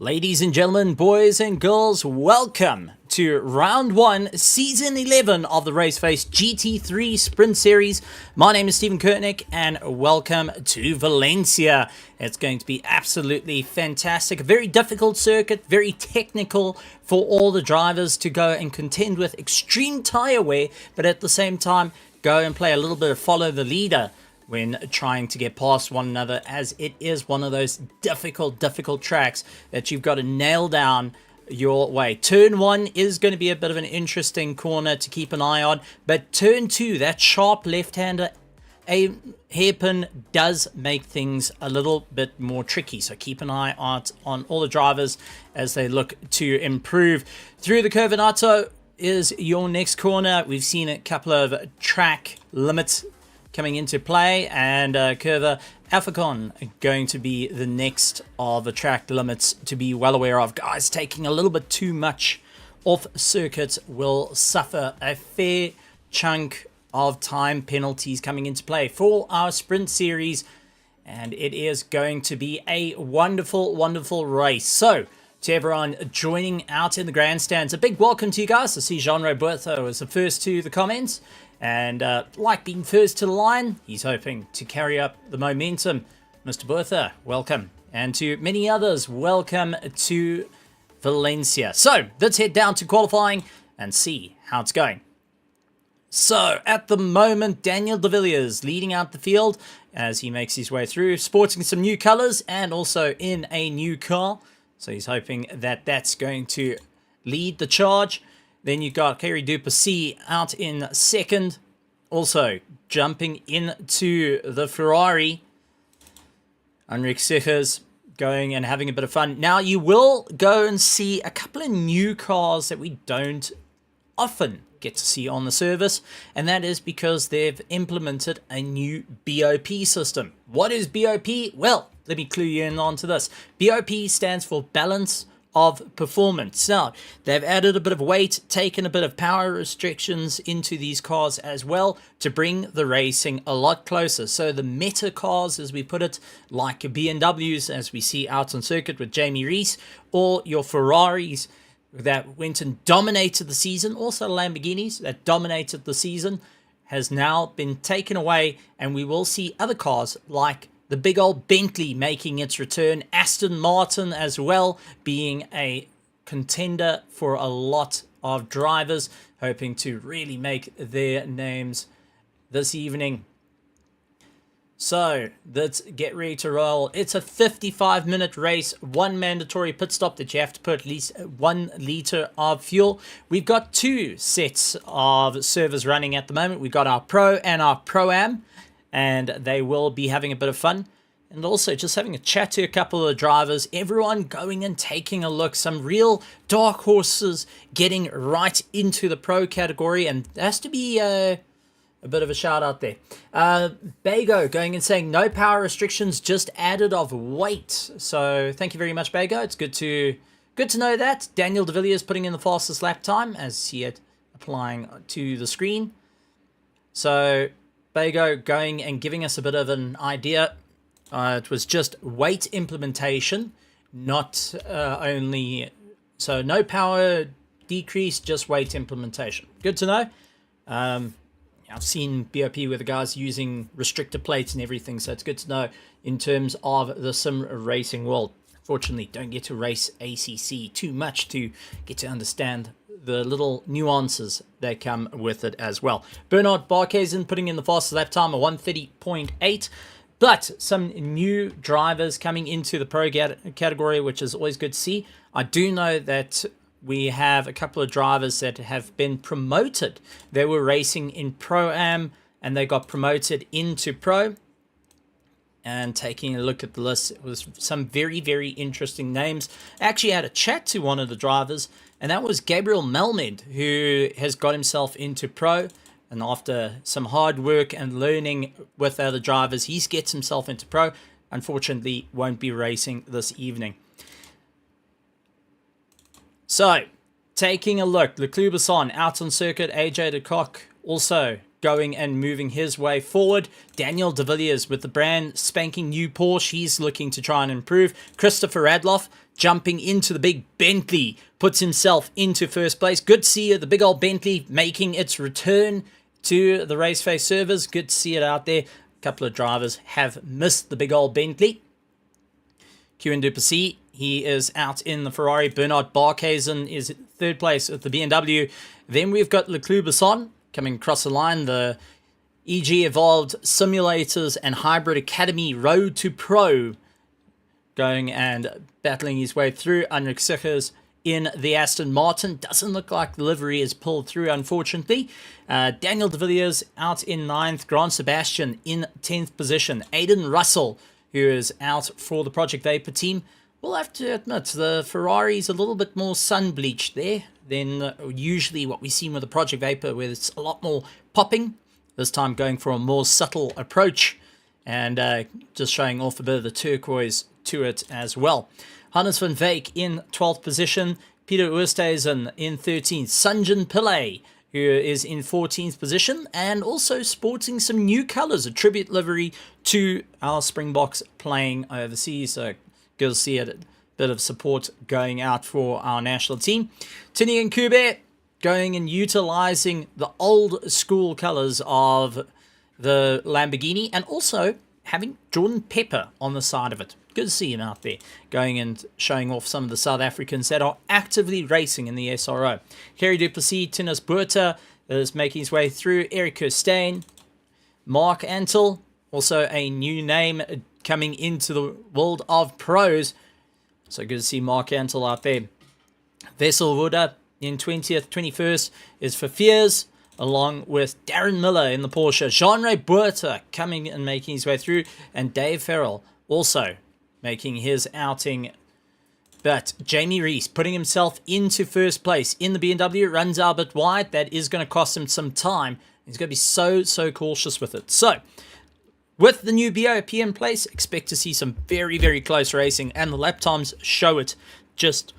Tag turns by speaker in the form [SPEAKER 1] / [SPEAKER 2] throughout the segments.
[SPEAKER 1] Ladies and gentlemen, boys and girls, welcome to round 1, season 11 of the Raceface GT3 Sprint Series. My name is Stephen Kurtnick and welcome to Valencia. It's going to be absolutely fantastic. A very difficult circuit, very technical for all the drivers to go and contend with extreme tire wear, but at the same time, go and play a little bit of follow the leader when trying to get past one another, as it is one of those difficult tracks that you've got to nail down your way. Turn 1 is going to be a bit of an interesting corner to keep an eye on, but turn 2, that sharp left-hander, a hairpin, does make things a little bit more tricky, so keep an eye out on all the drivers as they look to improve. Through the Curvinato is your next corner. We've seen a couple of track limits coming into play, and Curva Afcon going to be the next of the track limits to be well aware of. Guys taking a little bit too much off circuit will suffer a fair chunk of time penalties coming into play for our sprint series, and it is going to be a wonderful race. So to everyone joining out in the grandstands, a big welcome to you guys. I see Jean Roberto was the first to the comments. And like being first to the line, he's hoping to carry up the momentum. Mr. Bertha, welcome. And to many others, welcome to Valencia. So let's head down to qualifying and see how it's going. So at the moment, Daniel de Villiers leading out the field as he makes his way through, sporting some new colors and also in a new car. So he's hoping that that's going to lead the charge. Then you've got Kerry Duplessis out in second. Also jumping into the Ferrari. Henrik Sichers going and having a bit of fun. Now you will go and see a couple of new cars that we don't often get to see on the service. And that is because they've implemented a new BOP system. What is BOP? Well, let me clue you in onto this. BOP stands for Balance of Performance. Now, they've added a bit of weight, taken a bit of power restrictions into these cars as well to bring the racing a lot closer. So the meta cars, as we put it, like BMWs, as we see out on circuit with Jamie Rees, or your Ferraris that went and dominated the season, also Lamborghinis that dominated the season, has now been taken away, and we will see other cars like the big old Bentley making its return. Aston Martin as well being a contender for a lot of drivers, hoping to really make their names this evening. So let's get ready to roll. It's a 55-minute race, one mandatory pit stop that you have to put at least 1 liter of fuel. We've got 2 sets of servers running at the moment. We've got our Pro and our Pro-Am, and they will be having a bit of fun. And also just having a chat to a couple of the drivers. Everyone going and taking a look. Some real dark horses getting right into the Pro category. And there has to be a bit of a shout out there. Bago going and saying no power restrictions, just added of weight. So thank you very much, Bago. It's good to know that. Daniel de Villiers putting in the fastest lap time as he had applying to the screen. So Bago going and giving us a bit of an idea. It was just weight implementation, not only... So no power decrease, just weight implementation. Good to know. I've seen BOP with the guys using restrictor plates and everything, so it's good to know in terms of the sim racing world. Fortunately, don't get to race ACC too much to get to understand the little nuances that come with it as well. Bernard Barkhuizen putting in the fastest lap time of 1:30.8. But some new drivers coming into the Pro category, which is always good to see. I do know that we have a couple of drivers that have been promoted. They were racing in Pro-Am and they got promoted into Pro. And taking a look at the list, it was some very interesting names. I actually had a chat to one of the drivers, and that was Gabriel Melmed, who has got himself into Pro. And after some hard work and learning with other drivers, he gets himself into Pro. Unfortunately, won't be racing this evening. So, taking a look, Leclerc Basson out on circuit, AJ de Kock also going and moving his way forward. Daniel de Villiers with the brand spanking new Porsche. He's looking to try and improve. Christopher Radloff jumping into the big Bentley, puts himself into first place. Good to see the big old Bentley making its return to the Raceface servers. Good to see it out there. A couple of drivers have missed the big old Bentley. Kieran Duplessis, he is out in the Ferrari. Bernard Barkhuizen is third place at the BMW. Then we've got Leclerc Besson coming across the line. The EG Evolved Simulators and Hybrid Academy Road to Pro going and battling his way through. Heinrich Sichers in the Aston Martin. Doesn't look like the livery is pulled through, unfortunately. Daniel de Villiers out in 9th. Grant Sebastian in 10th position. Aiden Russell, who is out for the Project Vapor team. We'll have to admit, the Ferrari's a little bit more sun-bleached there than usually what we see with the Project Vapor, where it's a lot more popping. This time going for a more subtle approach and just showing off a bit of the turquoise to it as well. Hannes van Veek in 12th position. Peter Oosthuizen in 13th. Sanjan Pillay, who is in 14th position, and also sporting some new colours, a tribute livery to our Springboks playing overseas. So good to see a bit of support going out for our national team. Tini and Kube going and utilising the old school colours of the Lamborghini, and also having Jordan Pepper on the side of it. Good to see him out there going and showing off some of the South Africans that are actively racing in the SRO. Kerry Duplessis, Tinus Buerta is making his way through. Eric Kirstein, Mark Antle, also a new name coming into the world of pros. So good to see Mark Antle out there. Vessel Wuda in 20th, 21st is for Fears, along with Darren Miller in the Porsche. Jean-Ray Buerta coming and making his way through, and Dave Farrell also making his outing. But Jamie Rees putting himself into first place in the BMW, runs out a bit wide. That is going to cost him some time. He's going to be so cautious with it. So with the new BOP in place, expect to see some very close racing, and the lap times show it just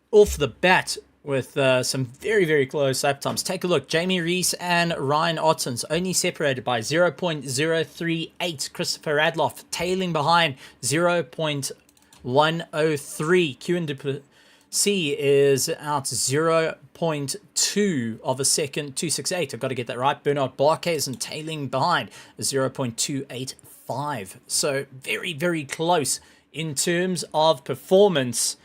[SPEAKER 1] off the bat with some very close lap times. Take a look. Jamie Rees and Ryan Ottens only separated by 0.038. Christopher Radloff tailing behind 0.103. Kieran Duplessis is out 0.2 of a second. 268. I've got to get that right. Bernard Barkhuizen tailing behind 0.285. So very close in terms of performance.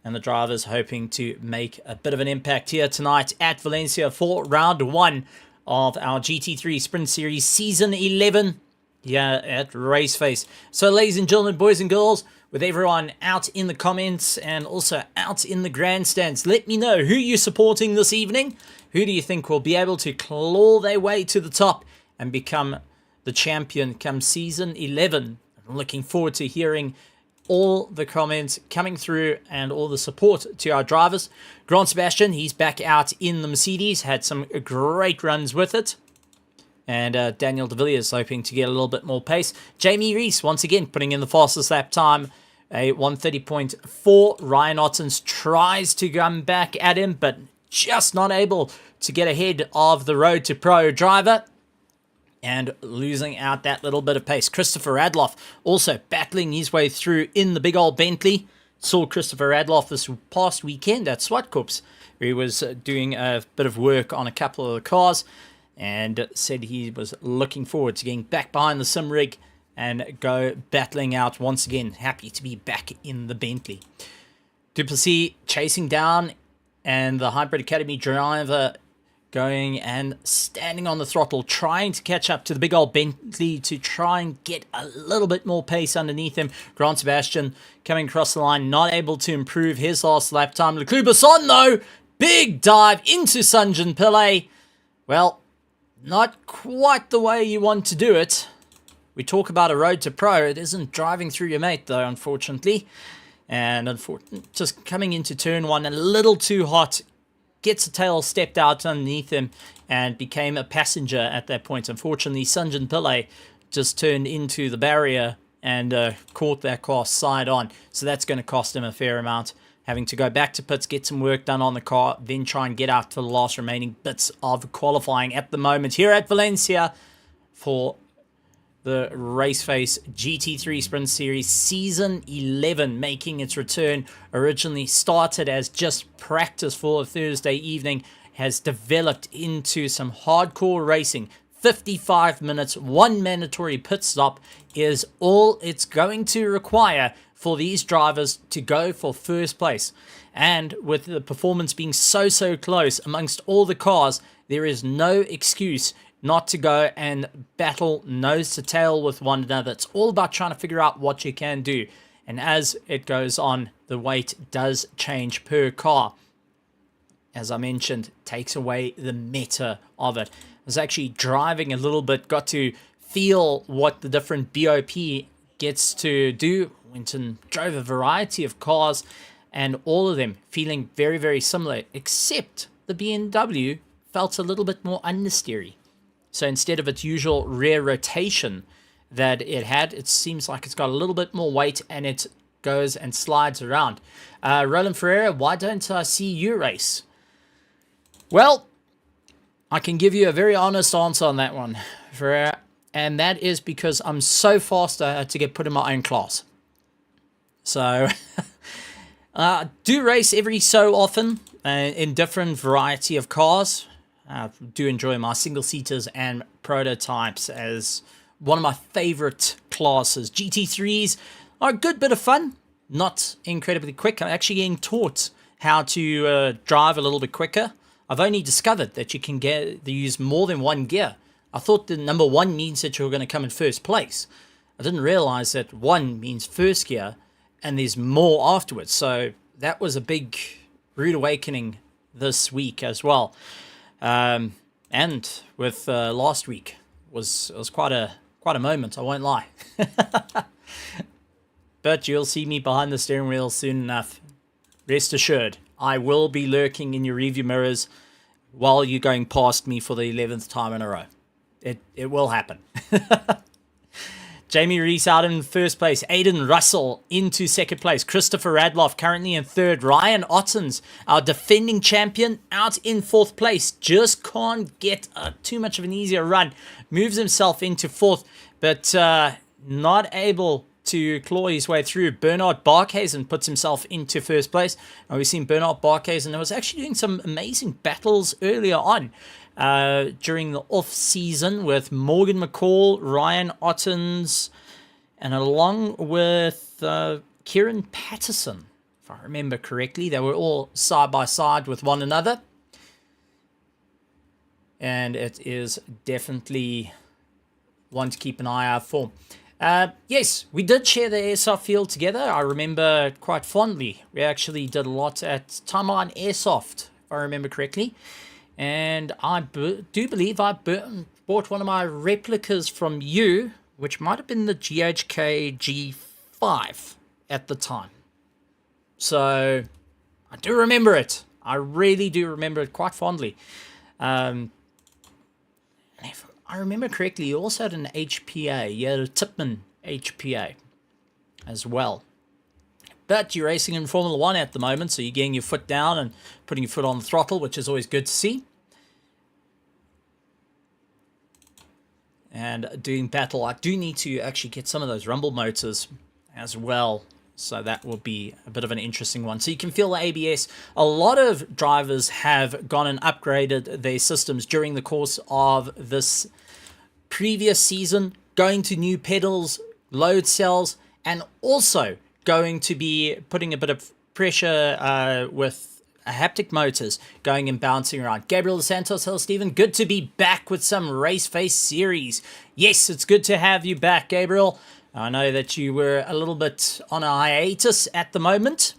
[SPEAKER 1] And the drivers hoping to make a bit of an impact here tonight at Valencia for round 1 of our GT3 Sprint Series Season 11 here at Raceface. So ladies and gentlemen, boys and girls, with everyone out in the comments and also out in the grandstands, let me know who you're supporting this evening. Who do you think will be able to claw their way to the top and become the champion come Season 11? I'm looking forward to hearing all the comments coming through and all the support to our drivers. Grant Sebastian, he's back out in the Mercedes, had some great runs with it. And Daniel de Villiers hoping to get a little bit more pace. Jamie Rees, once again, putting in the fastest lap time, a 1:30.4. Ryan Ottens tries to come back at him, but just not able to get ahead of the Road to Pro driver, and losing out that little bit of pace. Christopher Radloff also battling his way through in the big old Bentley. Saw Christopher Radloff this past weekend at Swartkops, where he was doing a bit of work on a couple of the cars, and said he was looking forward to getting back behind the sim rig and go battling out once again. Happy to be back in the Bentley. Duplessis chasing down, and the Hybrid Academy driver going and standing on the throttle, trying to catch up to the big old Bentley to try and get a little bit more pace underneath him. Grant Sebastian coming across the line, not able to improve his last lap time. Leclerc Besson, though, big dive into Sanjan Pillay. Well, not quite the way you want to do it. We talk about a Road to Pro. It isn't driving through your mate, though, unfortunately. And just coming into turn 1 a little too hot, gets the tail stepped out underneath him and became a passenger at that point. Unfortunately, Sanjan Pillay just turned into the barrier and caught that car side on. So that's going to cost him a fair amount. having to go back to pits, get some work done on the car, then try and get out for the last remaining bits of qualifying at the moment here at Valencia for the Raceface GT3 Sprint Series Season 11 making its return. Originally started as just practice for a Thursday evening, has developed into some hardcore racing. 55 minutes, one mandatory pit stop is all it's going to require for these drivers to go for first place. And with the performance being so close amongst all the cars, there is no excuse not to go and battle nose to tail with one another. It's all about trying to figure out what you can do. And as it goes on, the weight does change per car. As I mentioned, takes away the meta of it. I was actually driving a little bit, got to feel what the different BOP gets to do. Went and drove a variety of cars, and all of them feeling very similar, except the BMW felt a little bit more understeery. So instead of its usual rear rotation that it had, it seems like it's got a little bit more weight and it goes and slides around. Roland Ferreira, why don't I see you race? Well, I can give you a very honest answer on that one, Ferreira, and that is because I'm so fast to get put in my own class. So, do race every so often in different variety of cars. I do enjoy my single-seaters and prototypes as one of my favorite classes. GT3s are a good bit of fun, not incredibly quick. I'm actually getting taught how to drive a little bit quicker. I've only discovered that you can use more than one gear. I thought the number one means that you're going to come in first place. I didn't realize that one means first gear and there's more afterwards. So that was a big rude awakening this week as well. And with last week was quite a moment, I won't lie. But you'll see me behind the steering wheel soon enough. Rest assured, I will be lurking in your review mirrors while you're going past me for the 11th time in a row. It will happen. Jamie Rees out in first place. Aiden Russell into second place. Christopher Radloff currently in third. Ryan Ottens, our defending champion, out in fourth place. Just can't get too much of an easier run. Moves himself into fourth, but not able to claw his way through. Bernard Barkhuizen puts himself into first place. And we've seen Bernard Barkhuizen was actually doing some amazing battles earlier on during the off-season with Morgan McCall, Ryan Ottens, and along with Kieran Patterson, if I remember correctly. They were all side by side with one another. And it is definitely one to keep an eye out for. Yes, we did share the airsoft field together. I remember quite fondly. We actually did a lot at Timeline Airsoft, if I remember correctly. And I do believe I bought one of my replicas from you, which might have been the GHK G5 at the time. So I do remember it. I really do remember it quite fondly. And if I remember correctly, you also had an HPA. You had a Tipman HPA as well. But you're racing in Formula 1 at the moment, so you're getting your foot down and putting your foot on the throttle, which is always good to see. And doing battle, I do need to actually get some of those rumble motors as well. So that will be a bit of an interesting one. So you can feel the ABS. A lot of drivers have gone and upgraded their systems during the course of this previous season, going to new pedals, load cells, and also going to be putting a bit of pressure with haptic motors going and bouncing around. Gabriel Dos Santos, hello Stephen, good to be back with some Raceface series. Yes, it's good to have you back, Gabriel. I know that you were a little bit on a hiatus at the moment,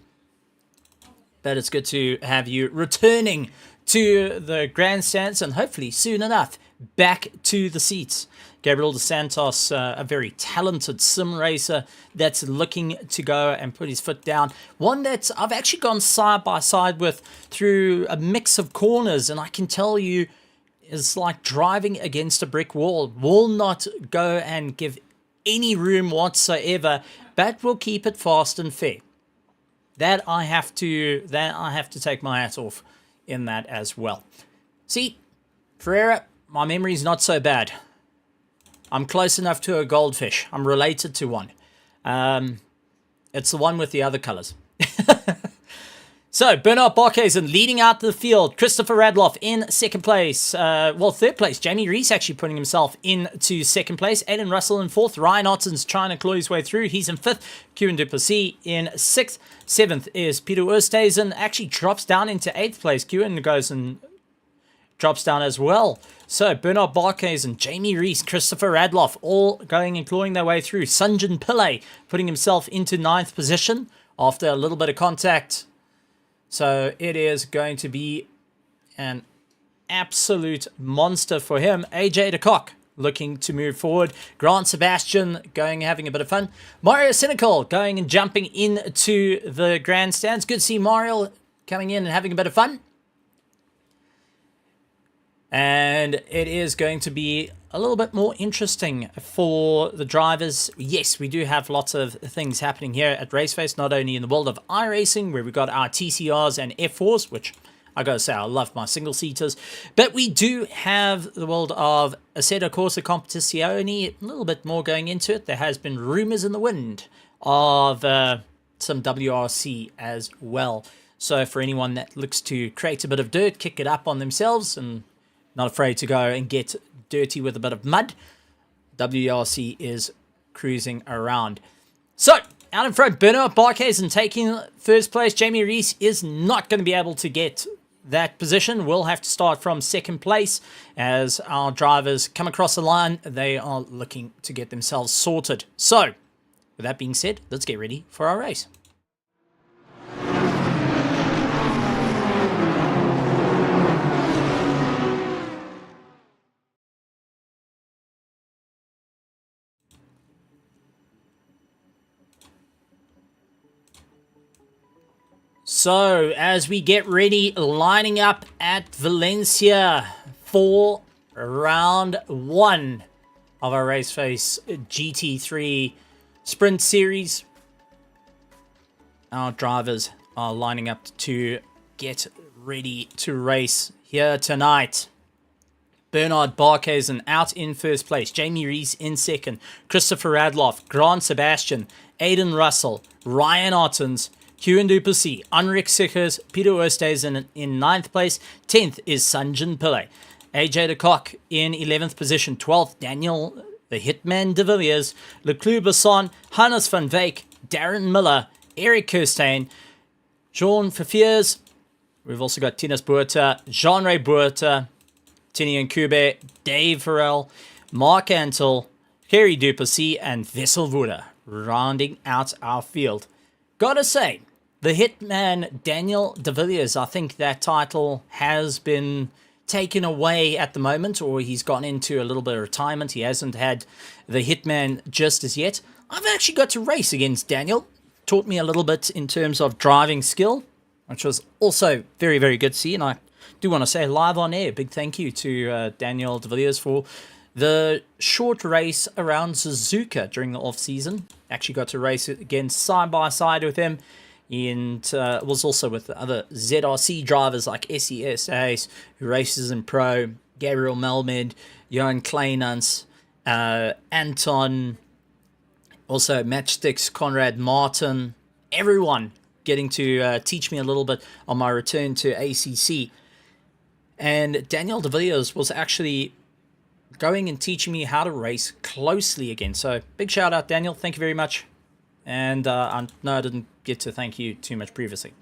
[SPEAKER 1] but it's good to have you returning to the grandstands and hopefully soon enough back to the seats. Gabriel Dos Santos, a very talented sim racer that's looking to go and put his foot down. One that I've actually gone side by side with through a mix of corners, and I can tell you is like driving against a brick wall. Will not go and give any room whatsoever, but will keep it fast and fair. That I have to take my hat off in that as well. See, Ferreira, my memory's not so bad. I'm close enough to a goldfish. I'm related to one. It's the one with the other colors. So, Bernard Barkhuizen leading out the field. Christopher Radloff in second place. Third place. Jamie Rees actually putting himself into second place. Aiden Russell in fourth. Ryan Otten's trying to claw his way through. He's in fifth. Kieran Duplessis in sixth. Seventh is Peter Oosthuizen. Actually drops down into eighth place. Kieran goes and drops down as well. So, Bernard Barkhuizen, Jamie Rees, Christopher Radloff, all going and clawing their way through. Sanjan Pillay putting himself into ninth position after a little bit of contact. So it is going to be an absolute monster for him. AJ de Kock looking to move forward. Grant Sebastian having a bit of fun. Mario Cynical going and jumping into the grandstands. Good to see Mario coming in and having a bit of fun. And it is going to be a little bit more interesting for the drivers. Yes, we do have lots of things happening here at Raceface, not only in the world of iRacing, where we've got our TCRs and F4s, which I gotta say, I love my single-seaters, but we do have the world of Assetto Corsa Competizione, a little bit more going into it. There has been rumors in the wind of some WRC as well. So for anyone that looks to create a bit of dirt, kick it up on themselves, and not afraid to go and get dirty with a bit of mud, WRC is cruising around. So, out in front, Bernard Barkhuizen taking first place. Jamie Rees is not going to be able to get that position. We'll have to start from second place as our drivers come across the line. They are looking to get themselves sorted. So, with that being said, let's get ready for our race. So, as we get ready, lining up at Valencia for round one of our Raceface GT3 Sprint Series, our drivers are lining up to get ready to race here tonight. Bernard Barkhuizen out in first place. Jamie Rees in second. Christopher Radloff, Grant Sebastian, Aiden Russell, Ryan Ottens, Kieran Duplessis, Unric Sickers, Peter Oosthuizen in ninth place. 10th is Sanjan Pillay. AJ de Kock in 11th position. 12th, Daniel the Hitman de Villiers, Leclerc Basson, Hannes van Veek, Darren Miller, Eric Kirstein, Jean Fafiers. We've also got Tinas Buerta, Jean-Ray Buerta, Tinian Kube, Dave Farrell, Mark Antle, Kerry Duplessis, and Vessel Vuda rounding out our field. Gotta say, the Hitman Daniel de Villiers, I think that title has been taken away at the moment, or he's gone into a little bit of retirement. He hasn't had the Hitman just as yet. I've actually got to race against Daniel. Taught me a little bit in terms of driving skill, which was also very, very good to see. And I do want to say live on air, big thank you to Daniel de Villiers for the short race around Suzuka during the off-season. Actually got to race against side-by-side with him. And was also with the other ZRC drivers like SES Ace, who races in Pro, Gabriel Melmed, Johan Kleinans, Anton, also Matchsticks, Conrad Martin, everyone getting to teach me a little bit on my return to ACC. And Daniel de Villiers was actually going and teaching me how to race closely again. So big shout out, Daniel. Thank you very much. And I didn't get to thank you too much previously.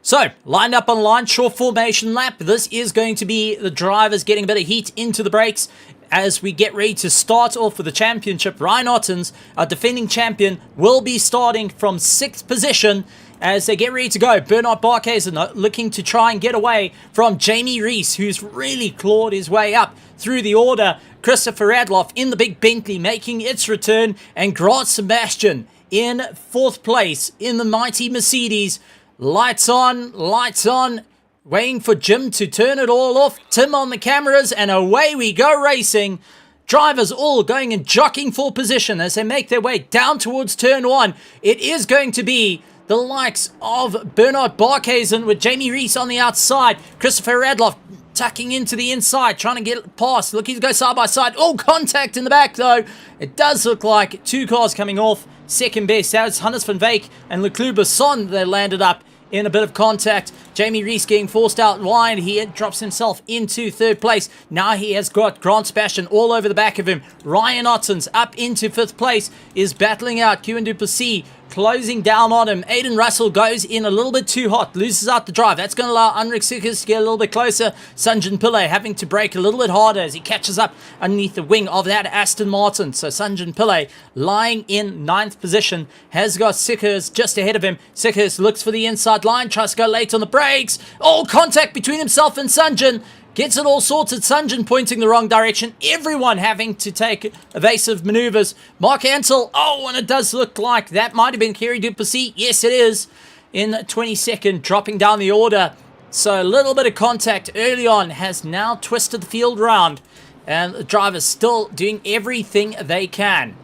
[SPEAKER 1] So, lined up on line, short formation lap. This is going to be the drivers getting a bit of heat into the brakes as we get ready to start off with the championship. Ryan Ottens, our defending champion, will be starting from 6th position as they get ready to go. Bernard Barkhuizen looking to try and get away from Jamie Rees, who's really clawed his way up through the order. Christopher Radloff in the big Bentley making its return, and Grant Sebastian in 4th place in the mighty Mercedes. Lights on, waiting for Jim to turn it all off. Tim on the cameras, and away we go racing. Drivers all going and jockeying for position as they make their way down towards turn 1. It is going to be the the likes of Bernard Barkhuizen with Jamie Rees on the outside. Christopher Radloff tucking into the inside, trying to get past, looking to go side by side. Oh, contact in the back though. It does look like 2 cars coming off. Second best, that was Hannes van Veek and Leclerc Besson that landed up in a bit of contact. Jamie Rees getting forced out wide. He drops himself into 3rd place. Now he has got Grant Sebastian all over the back of him. Ryan Ottens up into 5th place, is battling out Kieran Duplessis, closing down on him. Aiden Russell goes in a little bit too hot, loses out the drive. That's going to allow Unrik Sikkers to get a little bit closer. Sanjan Pillay having to brake a little bit harder as he catches up underneath the wing of that Aston Martin. So Sanjan Pillay lying in 9th position, has got Sikkers just ahead of him. Sikkers looks for the inside line, tries to go late on the brakes. Oh, contact between himself and Sanjan. Gets it all sorted. Sanjan pointing the wrong direction. Everyone having to take evasive maneuvers. Mark Ansel. Oh, and it does look like that might have been Kerry Duplessis. Yes, it is. In 22nd, dropping down the order. So a little bit of contact early on has now twisted the field round. And the drivers still doing everything they can.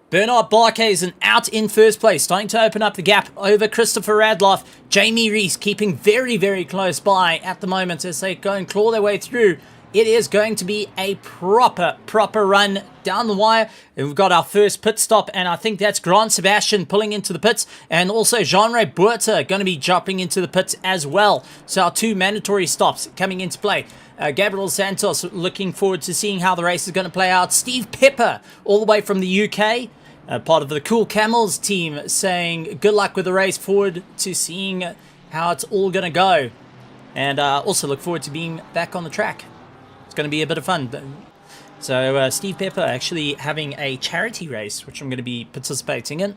[SPEAKER 1] Bernard Barkhuizen out in 1st place, starting to open up the gap over Christopher Radloff. Jamie Rees keeping very, very close by at the moment as they go and claw their way through. It is going to be a proper run down the wire. And we've got our first pit stop, and I think that's Grant Sebastian pulling into the pits, and also Jean-Ray Buerta going to be jumping into the pits as well. So our 2 mandatory stops coming into play. Gabriel Santos looking forward to seeing how the race is going to play out. Steve Pepper, all the way from the UK, part of the Cool Camels team, saying good luck with the race, forward to seeing how it's all going to go. And also look forward to being back on the track. It's going to be a bit of fun. So Steve Pepper actually having a charity race, which I'm going to be participating in,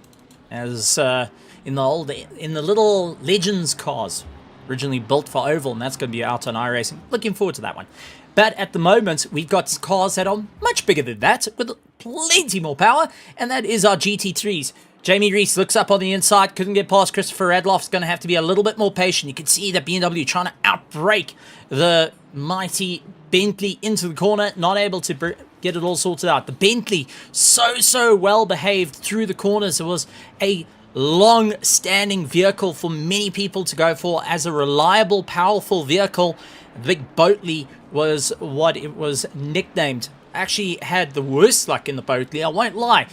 [SPEAKER 1] as in the little Legends cars, originally built for Oval, and that's going to be out on iRacing. Looking forward to that one. But at the moment, we've got cars that are much bigger than that, with plenty more power, and that is our GT3s. Jamie Rees looks up on the inside, couldn't get past Christopher Radloff's going to have to be a little bit more patient. You can see that BMW trying to outbrake the mighty Bentley into the corner, not able to get it all sorted out. The Bentley, so well behaved through the corners. It was a long-standing vehicle for many people to go for as a reliable, powerful vehicle. The Big Boatley was what it was nicknamed. Actually had the worst luck in the Boatley, I won't lie,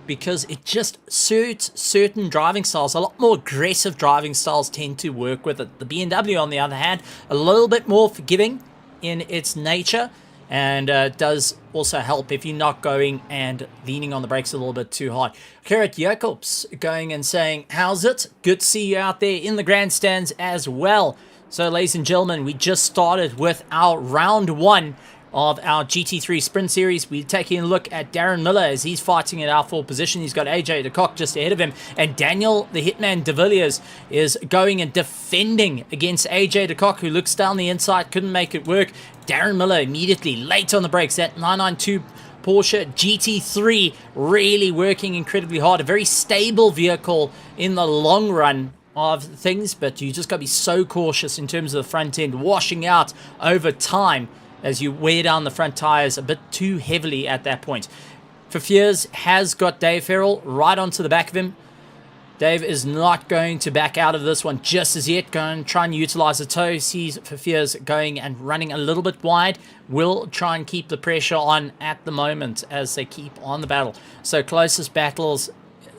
[SPEAKER 1] because it just suits certain driving styles. A lot more aggressive driving styles tend to work with it. The BMW, on the other hand, a little bit more forgiving in its nature, and does also help if you're not going and leaning on the brakes a little bit too hard. Gerrit Jacobs going and saying, how's it? Good to see you out there in the grandstands as well. So, ladies and gentlemen, we just started with our round 1 of our GT3 Sprint Series. We're taking a look at Darren Miller as he's fighting at our 4th position. He's got AJ de Kock just ahead of him. And Daniel, the Hitman de Villiers, is going and defending against AJ de Kock, who looks down the inside, couldn't make it work. Darren Miller immediately late on the brakes. That 992 Porsche GT3 really working incredibly hard. A very stable vehicle in the long run of things, but you just got to be so cautious in terms of the front end, washing out over time as you wear down the front tires a bit too heavily at that point. Fafiers has got Dave Farrell right onto the back of him. Dave is not going to back out of this one just as yet. Going to try and utilize the toe. Sees Fafiers going and running a little bit wide. Will try and keep the pressure on at the moment as they keep on the battle. So closest battles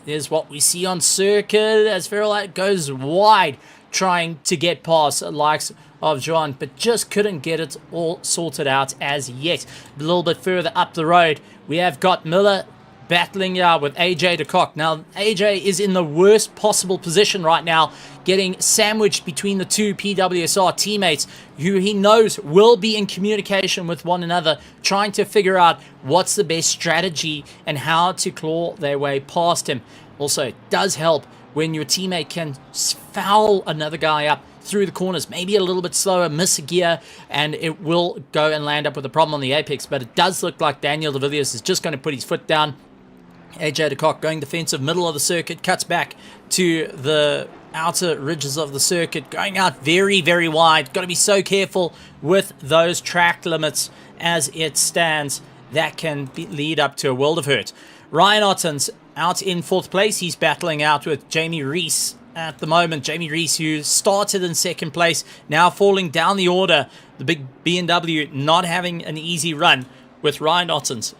[SPEAKER 1] is what we see on circuit as Farrell goes wide, trying to get past the likes of John, but just couldn't get it all sorted out as yet. A little bit further up the road, we have got Miller battling with AJ de Kock. Now, AJ is in the worst possible position right now, getting sandwiched between the 2 PWSR teammates who he knows will be in communication with one another, trying to figure out what's the best strategy and how to claw their way past him. Also, it does help when your teammate can foul another guy up through the corners, maybe a little bit slower, miss a gear, and it will go and land up with a problem on the apex. But it does look like Daniel de Villiers is just going to put his foot down. AJ de Kock going defensive, middle of the circuit, cuts back to the outer ridges of the circuit, going out very, very wide. Got to be so careful with those track limits as it stands. That can lead up to a world of hurt. Ryan Otten's out in 4th place. He's battling out with Jamie Rees at the moment. Jamie Rees, who started in 2nd place, now falling down the order. The big BMW not having an easy run, with Ryan Otten's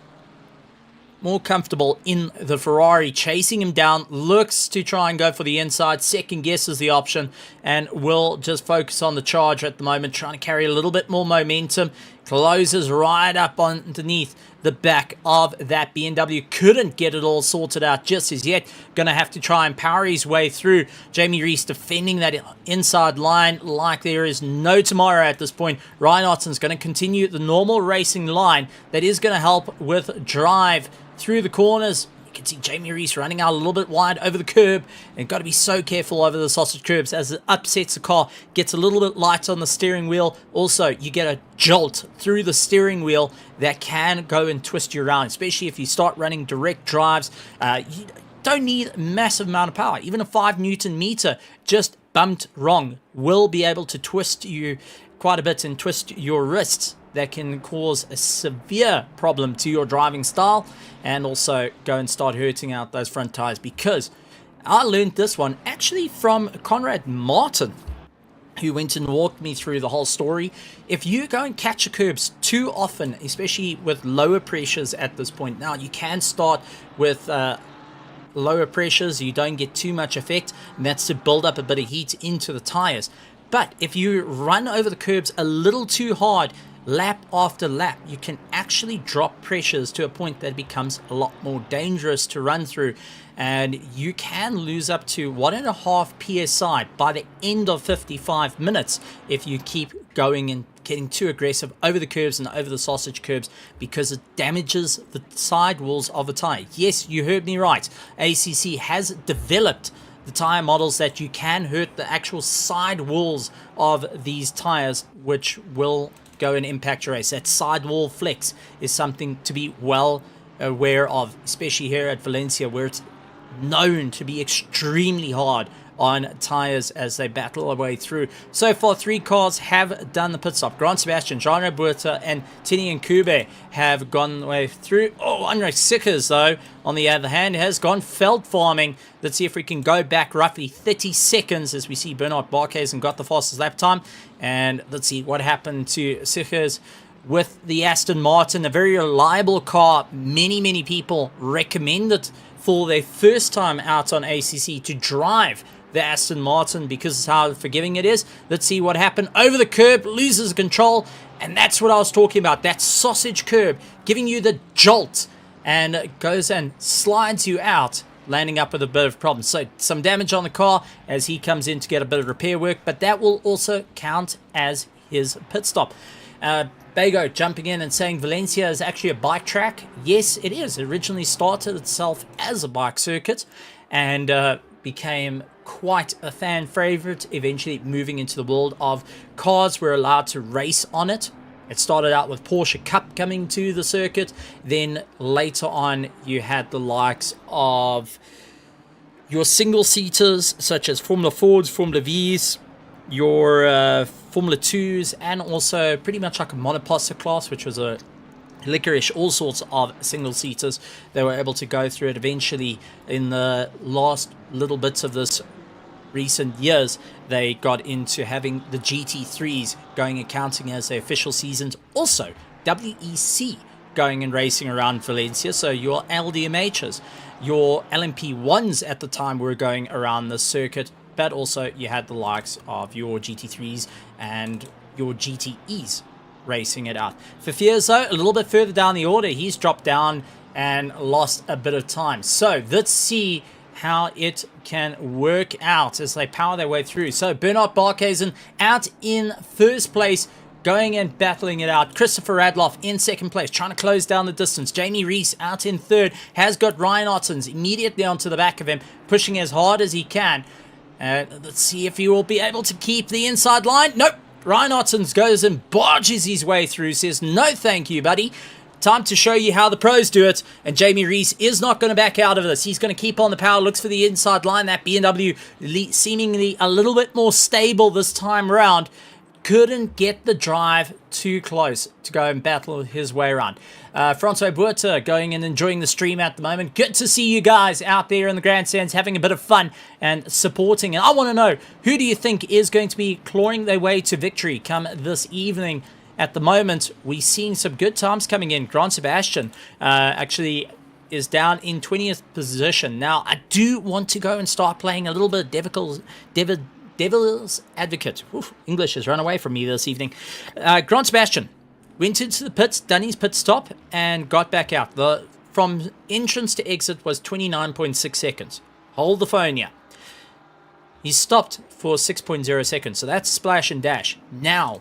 [SPEAKER 1] more comfortable in the Ferrari, chasing him down, looks to try and go for the inside, second guesses the option, and will just focus on the charge at the moment, trying to carry a little bit more momentum, closes right up underneath the back of that BMW. Couldn't get it all sorted out just as yet. Going to have to try and power his way through. Jamie Rees defending that inside line like there is no tomorrow at this point. Ryan Otten's going to continue the normal racing line that is going to help with drive through the corners. You can see Jamie Rees running out a little bit wide over the curb, and got to be so careful over the sausage curbs as it upsets the car, gets a little bit light on the steering wheel. Also, you get a jolt through the steering wheel that can go and twist you around, especially if you start running direct drives. You don't need a massive amount of power. Even a 5 Newton meter just bumped wrong will be able to twist you quite a bit and twist your wrists. That can cause a severe problem to your driving style, and also go and start hurting out those front tires, because I learned this one actually from Conrad Martin, who went and walked me through the whole story. If you go and catch the curbs too often, especially with lower pressures at this point, now you can start with lower pressures, you don't get too much effect, and that's to build up a bit of heat into the tires. But if you run over the curbs a little too hard, lap after lap, you can actually drop pressures to a point that becomes a lot more dangerous to run through, and you can lose up to 1.5 psi by the end of 55 minutes if you keep going and getting too aggressive over the curves and over the sausage curbs, because it damages the sidewalls of a tire. Yes, you heard me right. ACC has developed the tire models that you can hurt the actual sidewalls of these tires, which will go and impact your race. That sidewall flex is something to be well aware of, especially here at Valencia, where it's known to be extremely hard on tires as they battle their way through. So far, 3 cars have done the pit stop. Grant Sebastian, Jean Roberta, and Tinian Kube have gone the way through. Oh, Andre Sickers, though, on the other hand, has gone felt farming. Let's see if we can go back roughly 30 seconds as we see Bernard Barkhuizen got the fastest lap time. And let's see what happened to Sickers with the Aston Martin, a very reliable car. Many people recommend it for their first time out on ACC to drive the Aston Martin because of how forgiving it is. Let's see what happened. Over the curb, loses control, and that's what I was talking about. That sausage curb giving you the jolt, and goes and slides you out, landing up with a bit of problems. So some damage on the car as he comes in to get a bit of repair work, but that will also count as his pit stop. Bago jumping in and saying Valencia is actually a bike track. Yes, it is. It originally started itself as a bike circuit and became quite a fan favorite, eventually moving into the world of cars were allowed to race on it. It started out with Porsche Cup coming to the circuit. Then later on, you had the likes of your single-seaters, such as Formula Fords, Formula Vs, your Formula 2s, and also pretty much like a monoposto class, which was a licorice, all sorts of single-seaters. They were able to go through it eventually. In the last little bits of this recent years, they got into having the GT3s going and counting as their official seasons. Also, WEC going and racing around Valencia. So your LDMHs, your LMP1s at the time were going around the circuit, but also you had the likes of your GT3s and your GTEs racing it out. For Fears, though, a little bit further down the order, he's dropped down and lost a bit of time. So let's see how it can work out as they power their way through. So Bernard Barkhuizen out in first place, going and battling it out. Christopher Radloff in second place, trying to close down the distance. Jamie Rees out in third, has got Ryan Ottens immediately onto the back of him, pushing as hard as he can. Let's see if he will be able to keep the inside line. Nope. Ryan Ottens goes and barges his way through, says, no thank you, buddy. Time to show you how the pros do it. And Jamie Rees is not going to back out of this. He's going to keep on the power, looks for the inside line. That BMW seemingly a little bit more stable this time around. couldn't get the drive too close to go and battle his way around. Francois Buerta going and enjoying the stream at the moment. Good to see you guys out there in the grandstands having a bit of fun and supporting. And I want to know, who do you think is going to be clawing their way to victory come this evening? At the moment, we're seeing some good times coming in. Grant Sebastian actually is down in 20th position. Now, I do want to go and start playing a little bit of Devil's Advocate. Oof, English has run away from me this evening. Grant Sebastian went into the pits, done his pit stop, and got back out. From entrance to exit was 29.6 seconds. Hold the phone here. He stopped for 6.0 seconds, so that's splash and dash. Now,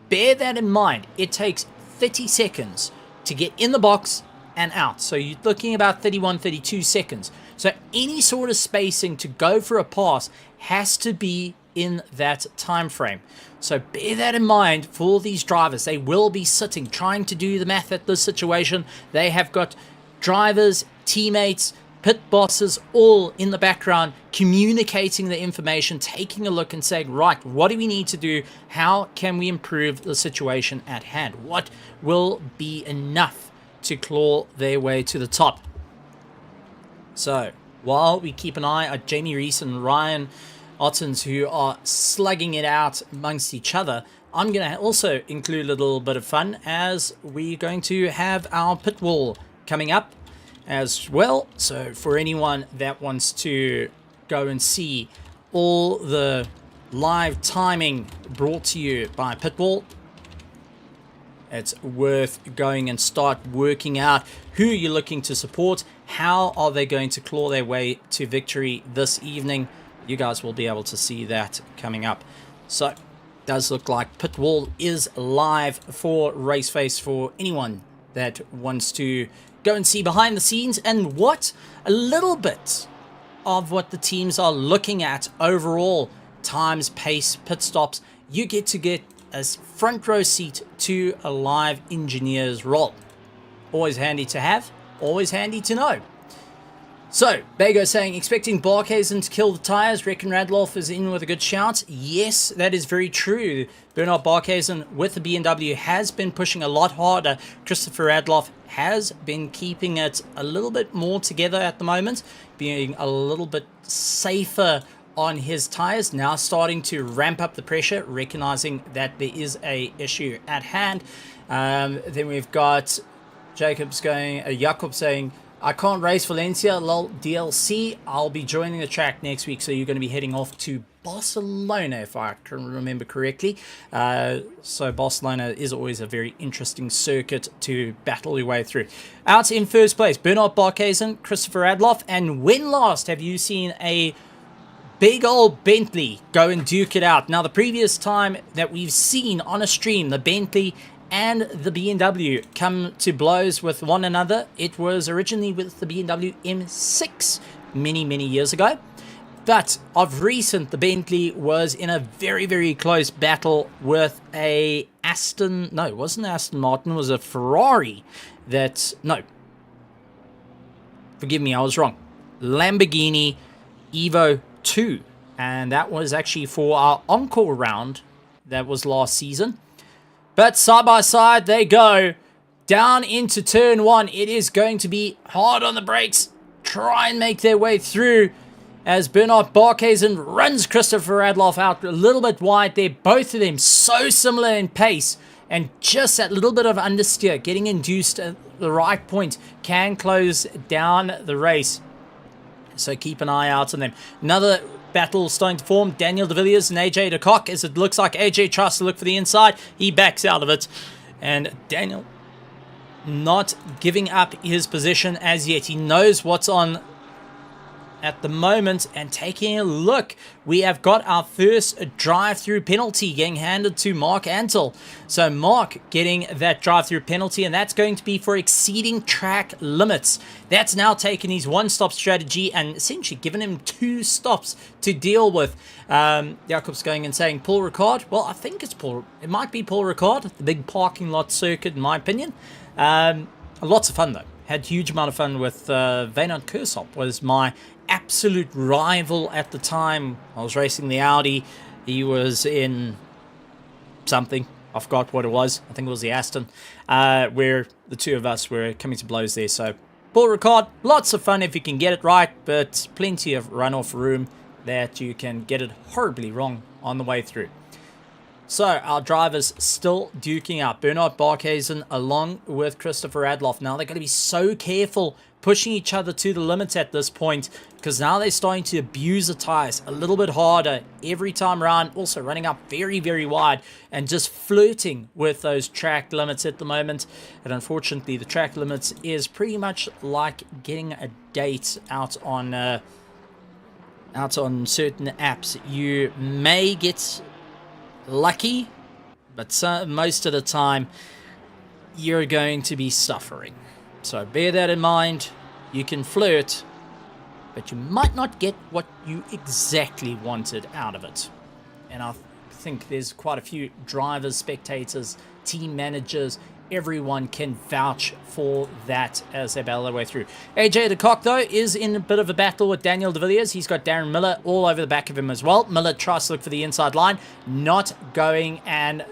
[SPEAKER 1] bear that in mind. It takes 30 seconds to get in the box and out. So you're looking about 31, 32 seconds. So any sort of spacing to go for a pass has to be in that time frame. So bear that in mind for these drivers. They will be sitting, trying to do the math at this situation. They have got drivers, teammates, pit bosses all in the background communicating the information, taking a look and saying, right, what do we need to do? How can we improve the situation at hand? What will be enough to claw their way to the top? So while we keep an eye on Jamie Reese and Ryan Ottens, who are slugging it out amongst each other, I'm going to also include a little bit of fun as we're going to have our pit wall coming up as well. So for anyone that wants to go and see all the live timing brought to you by Pitwall, it's worth going and start working out who you're looking to support. How are they going to claw their way to victory this evening? You guys will be able to see that coming up. So it does look like Pitwall is live for Raceface for anyone that wants to go and see behind the scenes and what a little bit of what the teams are looking at overall. Times, pace, pit stops. You get a front row seat to a live engineer's role. Always handy to have, always handy to know. So, Bago saying, expecting Barkhuizen to kill the tyres. Reckon Radloff is in with a good shout. Yes, that is very true. Bernard Barkhuizen with the BMW has been pushing a lot harder. Christopher Radloff has been keeping it a little bit more together at the moment, being a little bit safer on his tyres, now starting to ramp up the pressure, recognizing that there is a issue at hand. Then we've got Jacob saying, I can't race Valencia, lol, DLC. I'll be joining the track next week, so you're going to be heading off to Barcelona, if I can remember correctly. So Barcelona is always a very interesting circuit to battle your way through. Out in first place, Bernard Barkhuizen, Christopher Adloff, and when last have you seen a big old Bentley go and duke it out? Now, the previous time that we've seen on a stream the Bentley and the BMW come to blows with one another, it was originally with the BMW M6 many years ago. But of recent, the Bentley was in a very, very close battle with a it wasn't Aston Martin, it was a Ferrari forgive me, I was wrong. Lamborghini Evo 2. And that was actually for our encore round that was last season. But side by side they go down into turn one. It is going to be hard on the brakes. Try and make their way through as Bernard Barkhuizen runs Christopher Radloff out a little bit wide there. Both of them so similar in pace, and just that little bit of understeer, getting induced at the right point, can close down the race. So keep an eye out on them. Another battle starting to form. Daniel De Villiers and AJ De Kock, as it looks like AJ tries to look for the inside. He backs out of it. And Daniel not giving up his position as yet. He knows what's on at the moment, and taking a look, we have got our first drive-through penalty getting handed to Mark Antle. So Mark getting that drive-through penalty, and that's going to be for exceeding track limits. That's now taken his one-stop strategy and essentially given him 2 stops to deal with. Jacob's going and saying Paul Ricard. Well, I think it might be Paul Ricard, the big parking lot circuit in my opinion. Lots of fun though. Had huge amount of fun with Vaynard Kersop, was my absolute rival at the time. I was racing the Audi. He was in something. I forgot what it was. I think it was the Aston, where the two of us were coming to blows there. So, Paul Ricard, lots of fun if you can get it right, but plenty of runoff room that you can get it horribly wrong on the way through. So, our drivers still duking out. Bernard Barkhuizen along with Christopher Adloff. Now, they're going to be so careful pushing each other to the limits at this point, because now they're starting to abuse the tires a little bit harder every time around. Also running up very, very wide and just flirting with those track limits at the moment. And unfortunately, the track limits is pretty much like getting a date out on certain apps. You may get lucky, but most of the time you're going to be suffering. So bear that in mind. You can flirt, but you might not get what you exactly wanted out of it. And I think there's quite a few drivers, spectators, team managers, everyone can vouch for that as they battle their way through. AJ de Kock, though, is in a bit of a battle with Daniel de Villiers. He's got Darren Miller all over the back of him as well. Miller tries to look for the inside line, not going and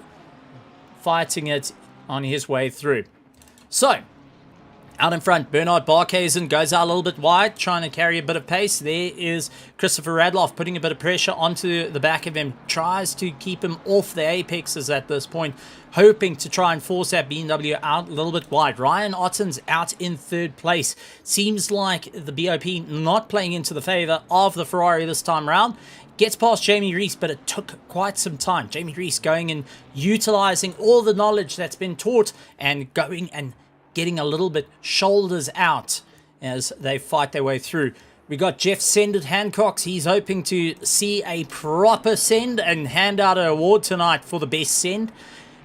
[SPEAKER 1] fighting it on his way through. So, out in front, Bernard Barkhuizen goes out a little bit wide, trying to carry a bit of pace. There is Christopher Radloff putting a bit of pressure onto the back of him. Tries to keep him off the apexes at this point, hoping to try and force that BMW out a little bit wide. Ryan Otten's out in third place. Seems like the BOP not playing into the favor of the Ferrari this time around. Gets past Jamie Rees, but it took quite some time. Jamie Rees going and utilizing all the knowledge that's been taught and going and getting a little bit shoulders out as they fight their way through. We got Jeff Send at Hancock's. He's hoping to see a proper send and hand out an award tonight for the best send.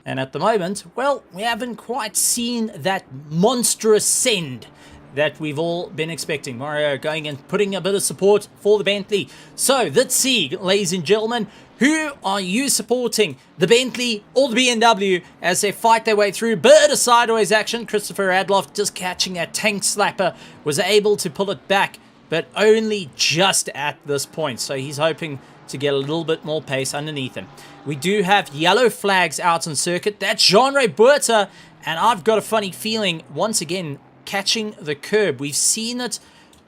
[SPEAKER 1] And at the moment, well, we haven't quite seen that monstrous send that we've all been expecting. Mario going and putting a bit of support for the Bentley. So let's see, ladies and gentlemen, who are you supporting? The Bentley or the BMW as they fight their way through? Bit of sideways action. Christopher Adloff just catching that tank slapper, was able to pull it back, but only just at this point. So he's hoping to get a little bit more pace underneath him. We do have yellow flags out on circuit. That's Jean-Ray Buerta, and I've got a funny feeling, once again, catching the curb. We've seen it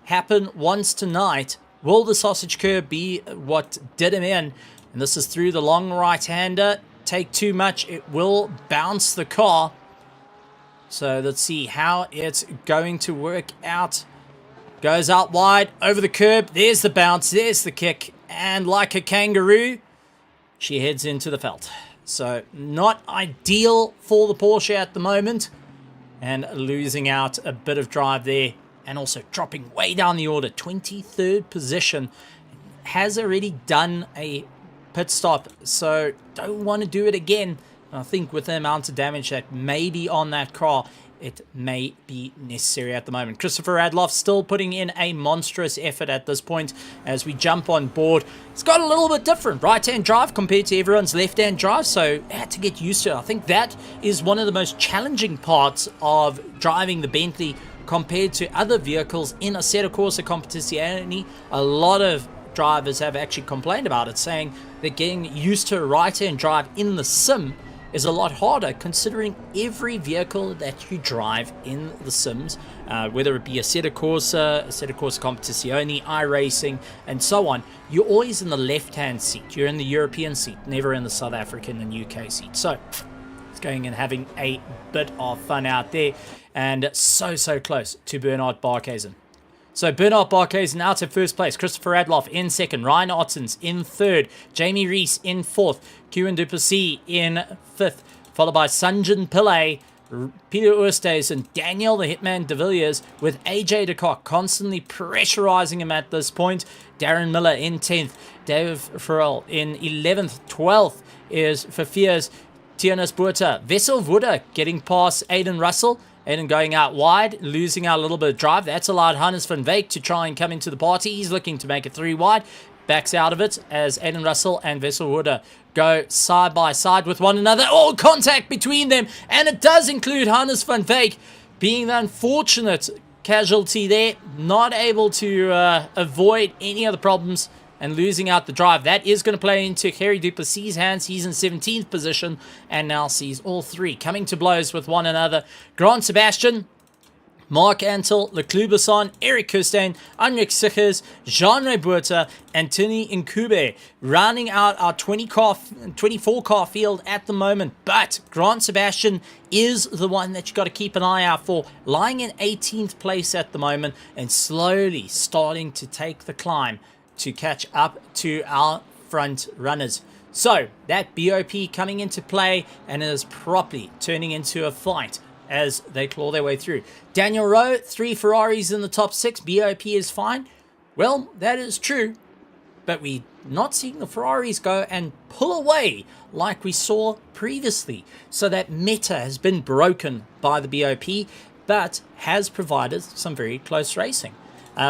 [SPEAKER 1] happen once tonight. Will the sausage curb be what did him in? And this is through the long right-hander. Take too much, it will bounce the car. So let's see how it's going to work out. Goes out wide, over the curb. There's the bounce, there's the kick. And like a kangaroo, she heads into the felt. So not ideal for the Porsche at the moment. And losing out a bit of drive there. And also dropping way down the order. 23rd position. Has already done a pit stop. So don't want to do it again. I think with the amount of damage that may be on that car, it may be necessary at the moment. Christopher Adloff still putting in a monstrous effort at this point as we jump on board. It's got a little bit different right-hand drive compared to everyone's left-hand drive, so I had to get used to it. I think that is one of the most challenging parts of driving the Bentley compared to other vehicles in Assetto Corsa Competizione. A lot of drivers have actually complained about it, saying that getting used to a right-hand drive in the sim is a lot harder, considering every vehicle that you drive in the sims, whether it be Assetto Corsa Competizione, iRacing, and so on, you're always in the left-hand seat. You're in the European seat, never in the South African and UK seat. So it's going and having a bit of fun out there, and so close to Bernard Barkhuizen. So Bernard Barkhuizen out in first place, Christopher Adloff in second, Ryan Ottens in third, Jamie Rees in fourth, Kieran Duplessis in fifth, followed by Sanjan Pillay, Peter Oosthuis and Daniel the Hitman de Villiers, with AJ de Kock constantly pressurizing him at this point. Darren Miller in 10th, Dave Farrell in 11th, 12th is Fafia's Tianis Buerta, Vessel Wooder getting past Aiden Russell. Aiden going out wide, losing out a little bit of drive. That's allowed Hannes van Veek to try and come into the party. He's looking to make it 3 wide. Backs out of it as Aiden Russell and Vessel Wooder go side by side with one another. Oh, contact between them. And it does include Hannes van Veek being the unfortunate casualty there. Not able to avoid any of the problems and losing out the drive. That is going to play into Harry Duplessis' hands. He's in 17th position and now sees all three coming to blows with one another. Grant Sebastian, Mark Antel, Leclerc Besson, Eric Kirstein, Anrik Sichers, Jean Rebuerta, and Tini Nkube, rounding out our 24 car field at the moment. But Grant Sebastian is the one that you got to keep an eye out for, lying in 18th place at the moment and slowly starting to take the climb to catch up to our front runners. So that BOP coming into play and is properly turning into a fight as they claw their way through. Daniel Rowe, 3 Ferraris in the top 6. BOP is fine. Well, that is true, but we're not seeing the Ferraris go and pull away like we saw previously. So that meta has been broken by the BOP, but has provided some very close racing.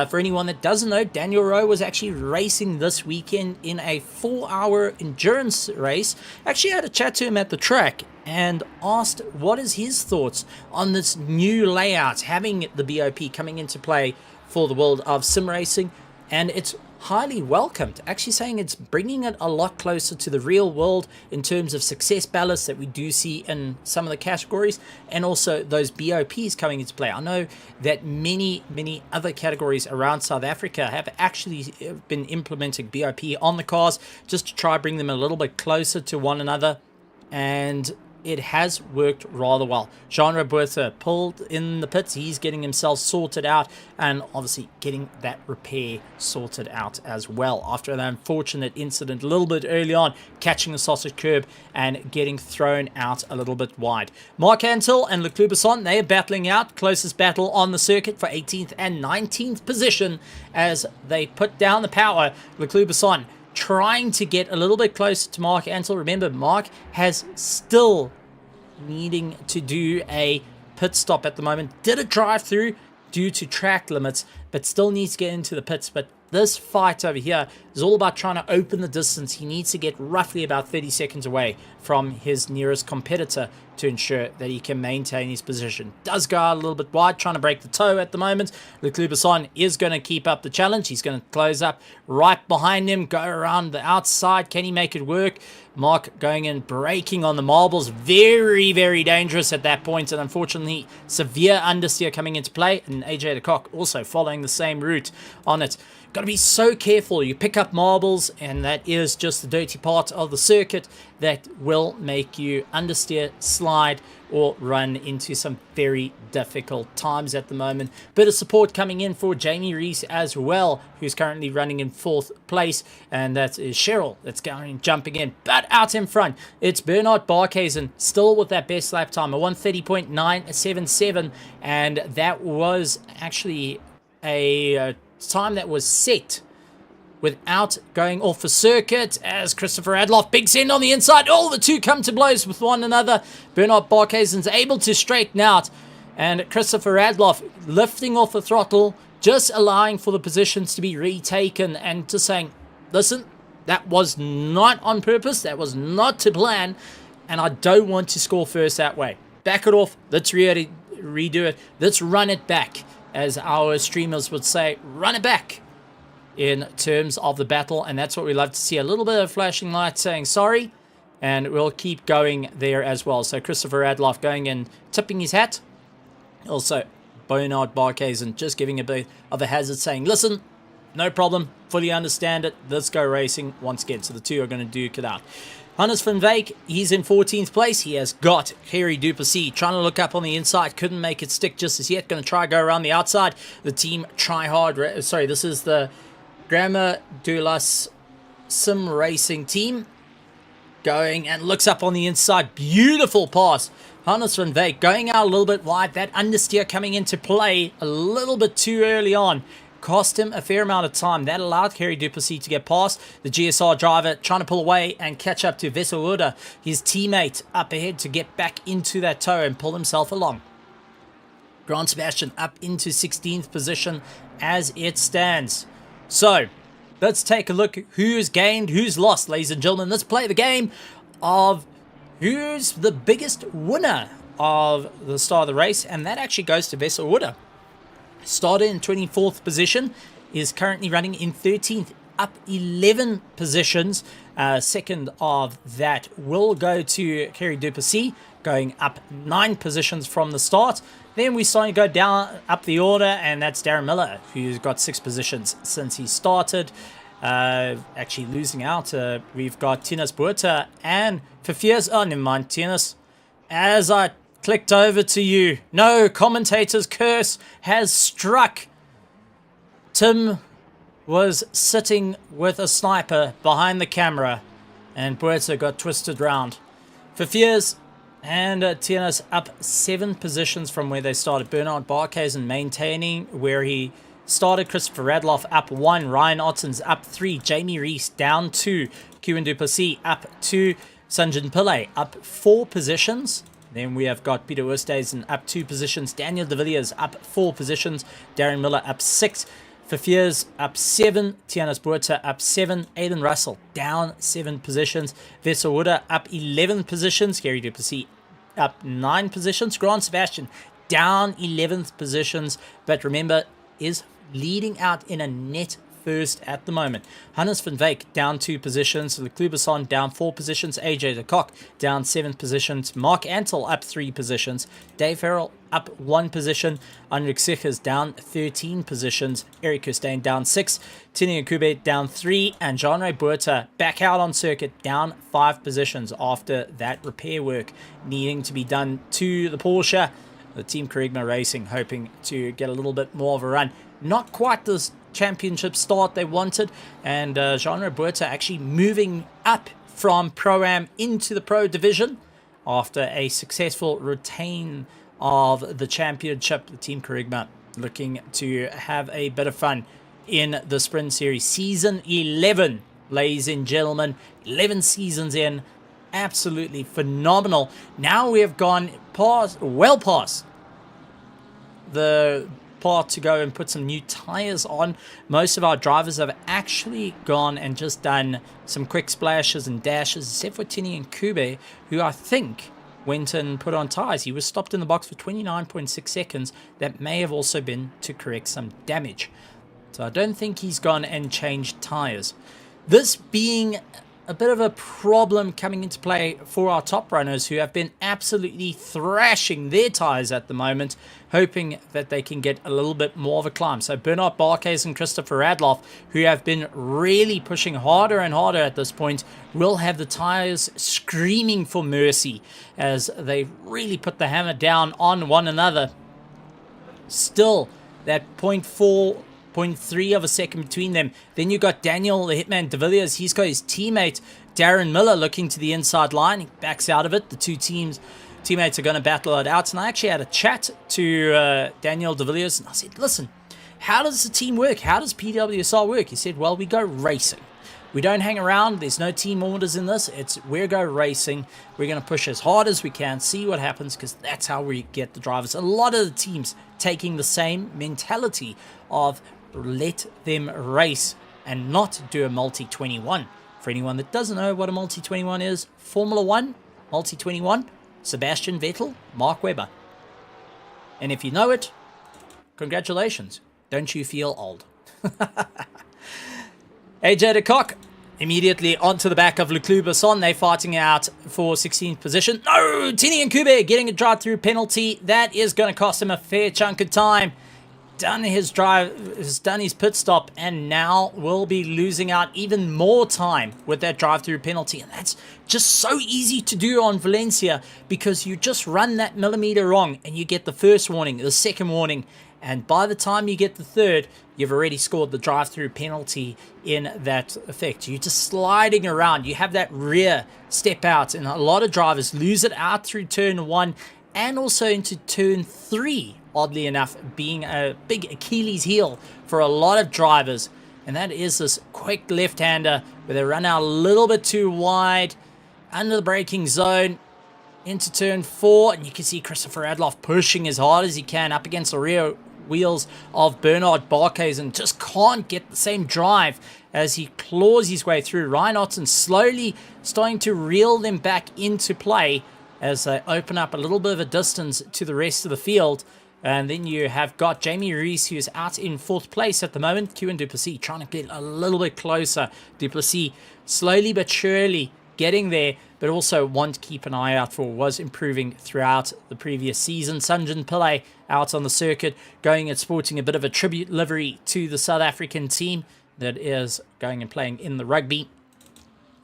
[SPEAKER 1] For anyone that doesn't know, Daniel Rowe was actually racing this weekend in a 4-hour endurance race. Actually had a chat to him at the track and asked what is his thoughts on this new layout, having the BOP coming into play for the world of sim racing. And it's highly welcomed, actually saying it's bringing it a lot closer to the real world in terms of success ballast that we do see in some of the categories, and also those BOPs coming into play. I know that many other categories around South Africa have actually been implementing BOP on the cars just to try bring them a little bit closer to one another, and it has worked rather well. Jean Roberta pulled in the pits. He's getting himself sorted out and obviously getting that repair sorted out as well after an unfortunate incident a little bit early on, catching the sausage curb and getting thrown out a little bit wide. Mark Antel and Leclerc Besson, they are battling out. Closest battle on the circuit for 18th and 19th position as they put down the power. Leclerc Besson trying to get a little bit closer to Mark Antel. Remember, Mark has still needing to do a pit stop at the moment. Did a drive through due to track limits, but still needs to get into the pits. But this fight over here is all about trying to open the distance. He needs to get roughly about 30 seconds away from his nearest competitor to ensure that he can maintain his position. Does go out a little bit wide, trying to break the toe at the moment. Leclerc Besson is going to keep up the challenge. He's going to close up right behind him, go around the outside. Can he make it work? Mark going in, braking on the marbles. Very, very dangerous at that point, and unfortunately, severe understeer coming into play, and AJ de Kock also following the same route on it. Got to be so careful. You pick up marbles, and that is just the dirty part of the circuit that will make you understeer, slide, or run into some very difficult times at the moment. Bit of support coming in for Jamie Reese as well, who's currently running in 4th place, and that is Cheryl that's going jumping in. But out in front, it's Bernard Barkhuizen, still with that best lap time, a 1:30.977, and that was actually a time that was set without going off the circuit, as Christopher Adloff, big send on the inside. All the two come to blows with one another. Bernard Barkhuizen's able to straighten out, and Christopher Adloff lifting off the throttle, just allowing for the positions to be retaken and just saying, listen, that was not on purpose, that was not to plan, and I don't want to score first that way. Back it off, let's redo it, let's run it back, as our streamers would say, run it back in terms of the battle. And that's what we love to see, a little bit of flashing lights saying sorry, and we'll keep going there as well. So Christopher Adloff going and tipping his hat. Also Bernard Barkhuizen just giving a bit of a hazard, saying listen, no problem, fully understand it, let's go racing once again. So the two are going to duke it out. Hannes van Wyk, he's in 14th place. He has got Harry Duplessis trying to look up on the inside. Couldn't make it stick just as yet. Going to try go around the outside. The team try hard. Sorry, this is the Grammar Dulas Sim Racing team. Going and looks up on the inside. Beautiful pass. Hannes van Wyk going out a little bit wide. That understeer coming into play a little bit too early on. Cost him a fair amount of time. That allowed Harry Duplessis to get past the GSR driver, trying to pull away and catch up to Veselwoda, his teammate, up ahead to get back into that tow and pull himself along. Grant Sebastian up into 16th position as it stands. So, let's take a look who's gained, who's lost, ladies and gentlemen. Let's play the game of who's the biggest winner of the start of the race, and that actually goes to Veselwoda. Started in 24th position, is currently running in 13th up 11 positions. Second of that will go to Kerry Duplessis, going up 9 positions from the start. Then we starting to go down up the order, and that's Darren Miller, who's got 6 positions since he started. Actually losing out. We've got Tinas Buerta and Fafiers. Oh, never mind, Tinas. As I clicked over to you, no, commentator's curse has struck. Tim was sitting with a sniper behind the camera, and Buerta got twisted round. Fafiers and Tinas up 7 positions from where they started. Bernard Barkhuizen maintaining where he started. Christopher Radloff up 1. Ryan Otten's up 3. Jamie Rees down 2. Kevin Duplessis up 2. Sanjin Pillay up 4 positions. Then we have got Peter Oosthuizen up 2 positions. Daniel de Villiers up 4 positions. Darren Miller up 6. Fafiers up 7. Tianas Buerta up 7. Aidan Russell down 7 positions. Wessel Wooder up 11 positions. Gary Duplessis up 9 positions. Grant Sebastian down 11th positions. But remember, is leading out in a net first at the moment. Hannes van Wyk down 2 positions. Leclubison down 4 positions. AJ de Kock down 7 positions. Mark Antle up 3 positions. Dave Farrell up 1 position. Henrik Sichers down 13 positions. Eric Kirstein down 6. Tini Nkube down 3. And Jean-Ray Buerta back out on circuit down 5 positions after that repair work needing to be done to the Porsche. The Team Kerygma Racing hoping to get a little bit more of a run. Not quite the championship start they wanted, and Jean-Ray Buerta actually moving up from Pro-Am into the Pro Division after a successful retain of the championship. The Team Kerygma looking to have a bit of fun in the Sprint Series. Season 11, ladies and gentlemen. 11 seasons in. Absolutely phenomenal. Now we have gone well past the part to go and put some new tires on. Most of our drivers have actually gone and just done some quick splashes and dashes, except for Tini and Kube, who I think went and put on tires. He was stopped in the box for 29.6 seconds. That may have also been to correct some damage. So I don't think he's gone and changed tires. This being a bit of a problem coming into play for our top runners, who have been absolutely thrashing their tires at the moment, hoping that they can get a little bit more of a climb. So Bernard Barkhuizen and Christopher Radloff, who have been really pushing harder and harder at this point, will have the tires screaming for mercy as they really put the hammer down on one another. Still, that 0.3 of a second between them. Then you got Daniel the Hitman de Villiers. He's got his teammate Darren Miller looking to the inside line. He backs out of it. The two teammates are going to battle it out. And I actually had a chat to Daniel de Villiers, and I said, listen, how does the team work? How does PWSR work? He said, well, we go racing. We don't hang around. There's no team orders in this. It's we go racing. We're going to push as hard as we can, see what happens, because that's how we get the drivers. A lot of the teams taking the same mentality of let them race and not do a multi-21. For anyone that doesn't know what a multi-21 is, Formula 1, multi-21, Sebastian Vettel, Mark Webber. And if you know it, congratulations. Don't you feel old? AJ de Kock immediately onto the back of Leclubison. They're fighting out for 16th position. No! Tini and Kube getting a drive-through penalty. That is going to cost him a fair chunk of time. Done his pit stop, and now will be losing out even more time with that drive-through penalty. And that's just so easy to do on Valencia, because you just run that millimeter wrong and you get the first warning, the second warning, and by the time you get the third, you've already scored the drive-through penalty in that effect. You're just sliding around. You have that rear step out, and a lot of drivers lose it out through turn 1 and also into turn 3. Oddly enough, being a big Achilles heel for a lot of drivers. And that is this quick left-hander where they run out a little bit too wide under the braking zone into turn 4. And you can see Christopher Radloff pushing as hard as he can up against the rear wheels of Bernard Barkhuizen, and just can't get the same drive as he claws his way through. Ryan Otton slowly starting to reel them back into play as they open up a little bit of a distance to the rest of the field. And then you have got Jamie Rees, who's out in 4th place at the moment. Kieran Duplessis trying to get a little bit closer. Duplessis slowly but surely getting there, but also one to keep an eye out for. Was improving throughout the previous season. Sanjan Pillay out on the circuit, going and sporting a bit of a tribute livery to the South African team that is going and playing in the rugby.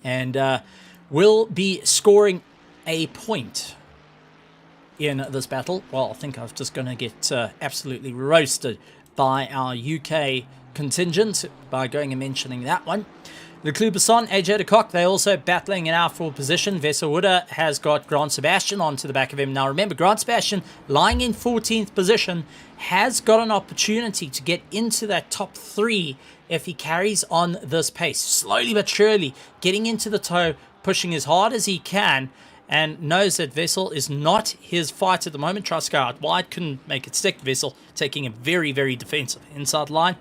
[SPEAKER 1] And will be scoring a point in this battle. Well, I think I'm just going to get absolutely roasted by our UK contingent by going and mentioning that one. The Kluberson, AJ de Kock, they're also battling in our 4th position. Wesselwood has got Grant Sebastian onto the back of him. Now remember, Grant Sebastian, lying in 14th position, has got an opportunity to get into that top 3 if he carries on this pace. Slowly but surely, getting into the toe, pushing as hard as he can, and knows that Vessel is not his fight at the moment. Tries to go out wide, couldn't make it stick. Vessel taking a very, very defensive inside line.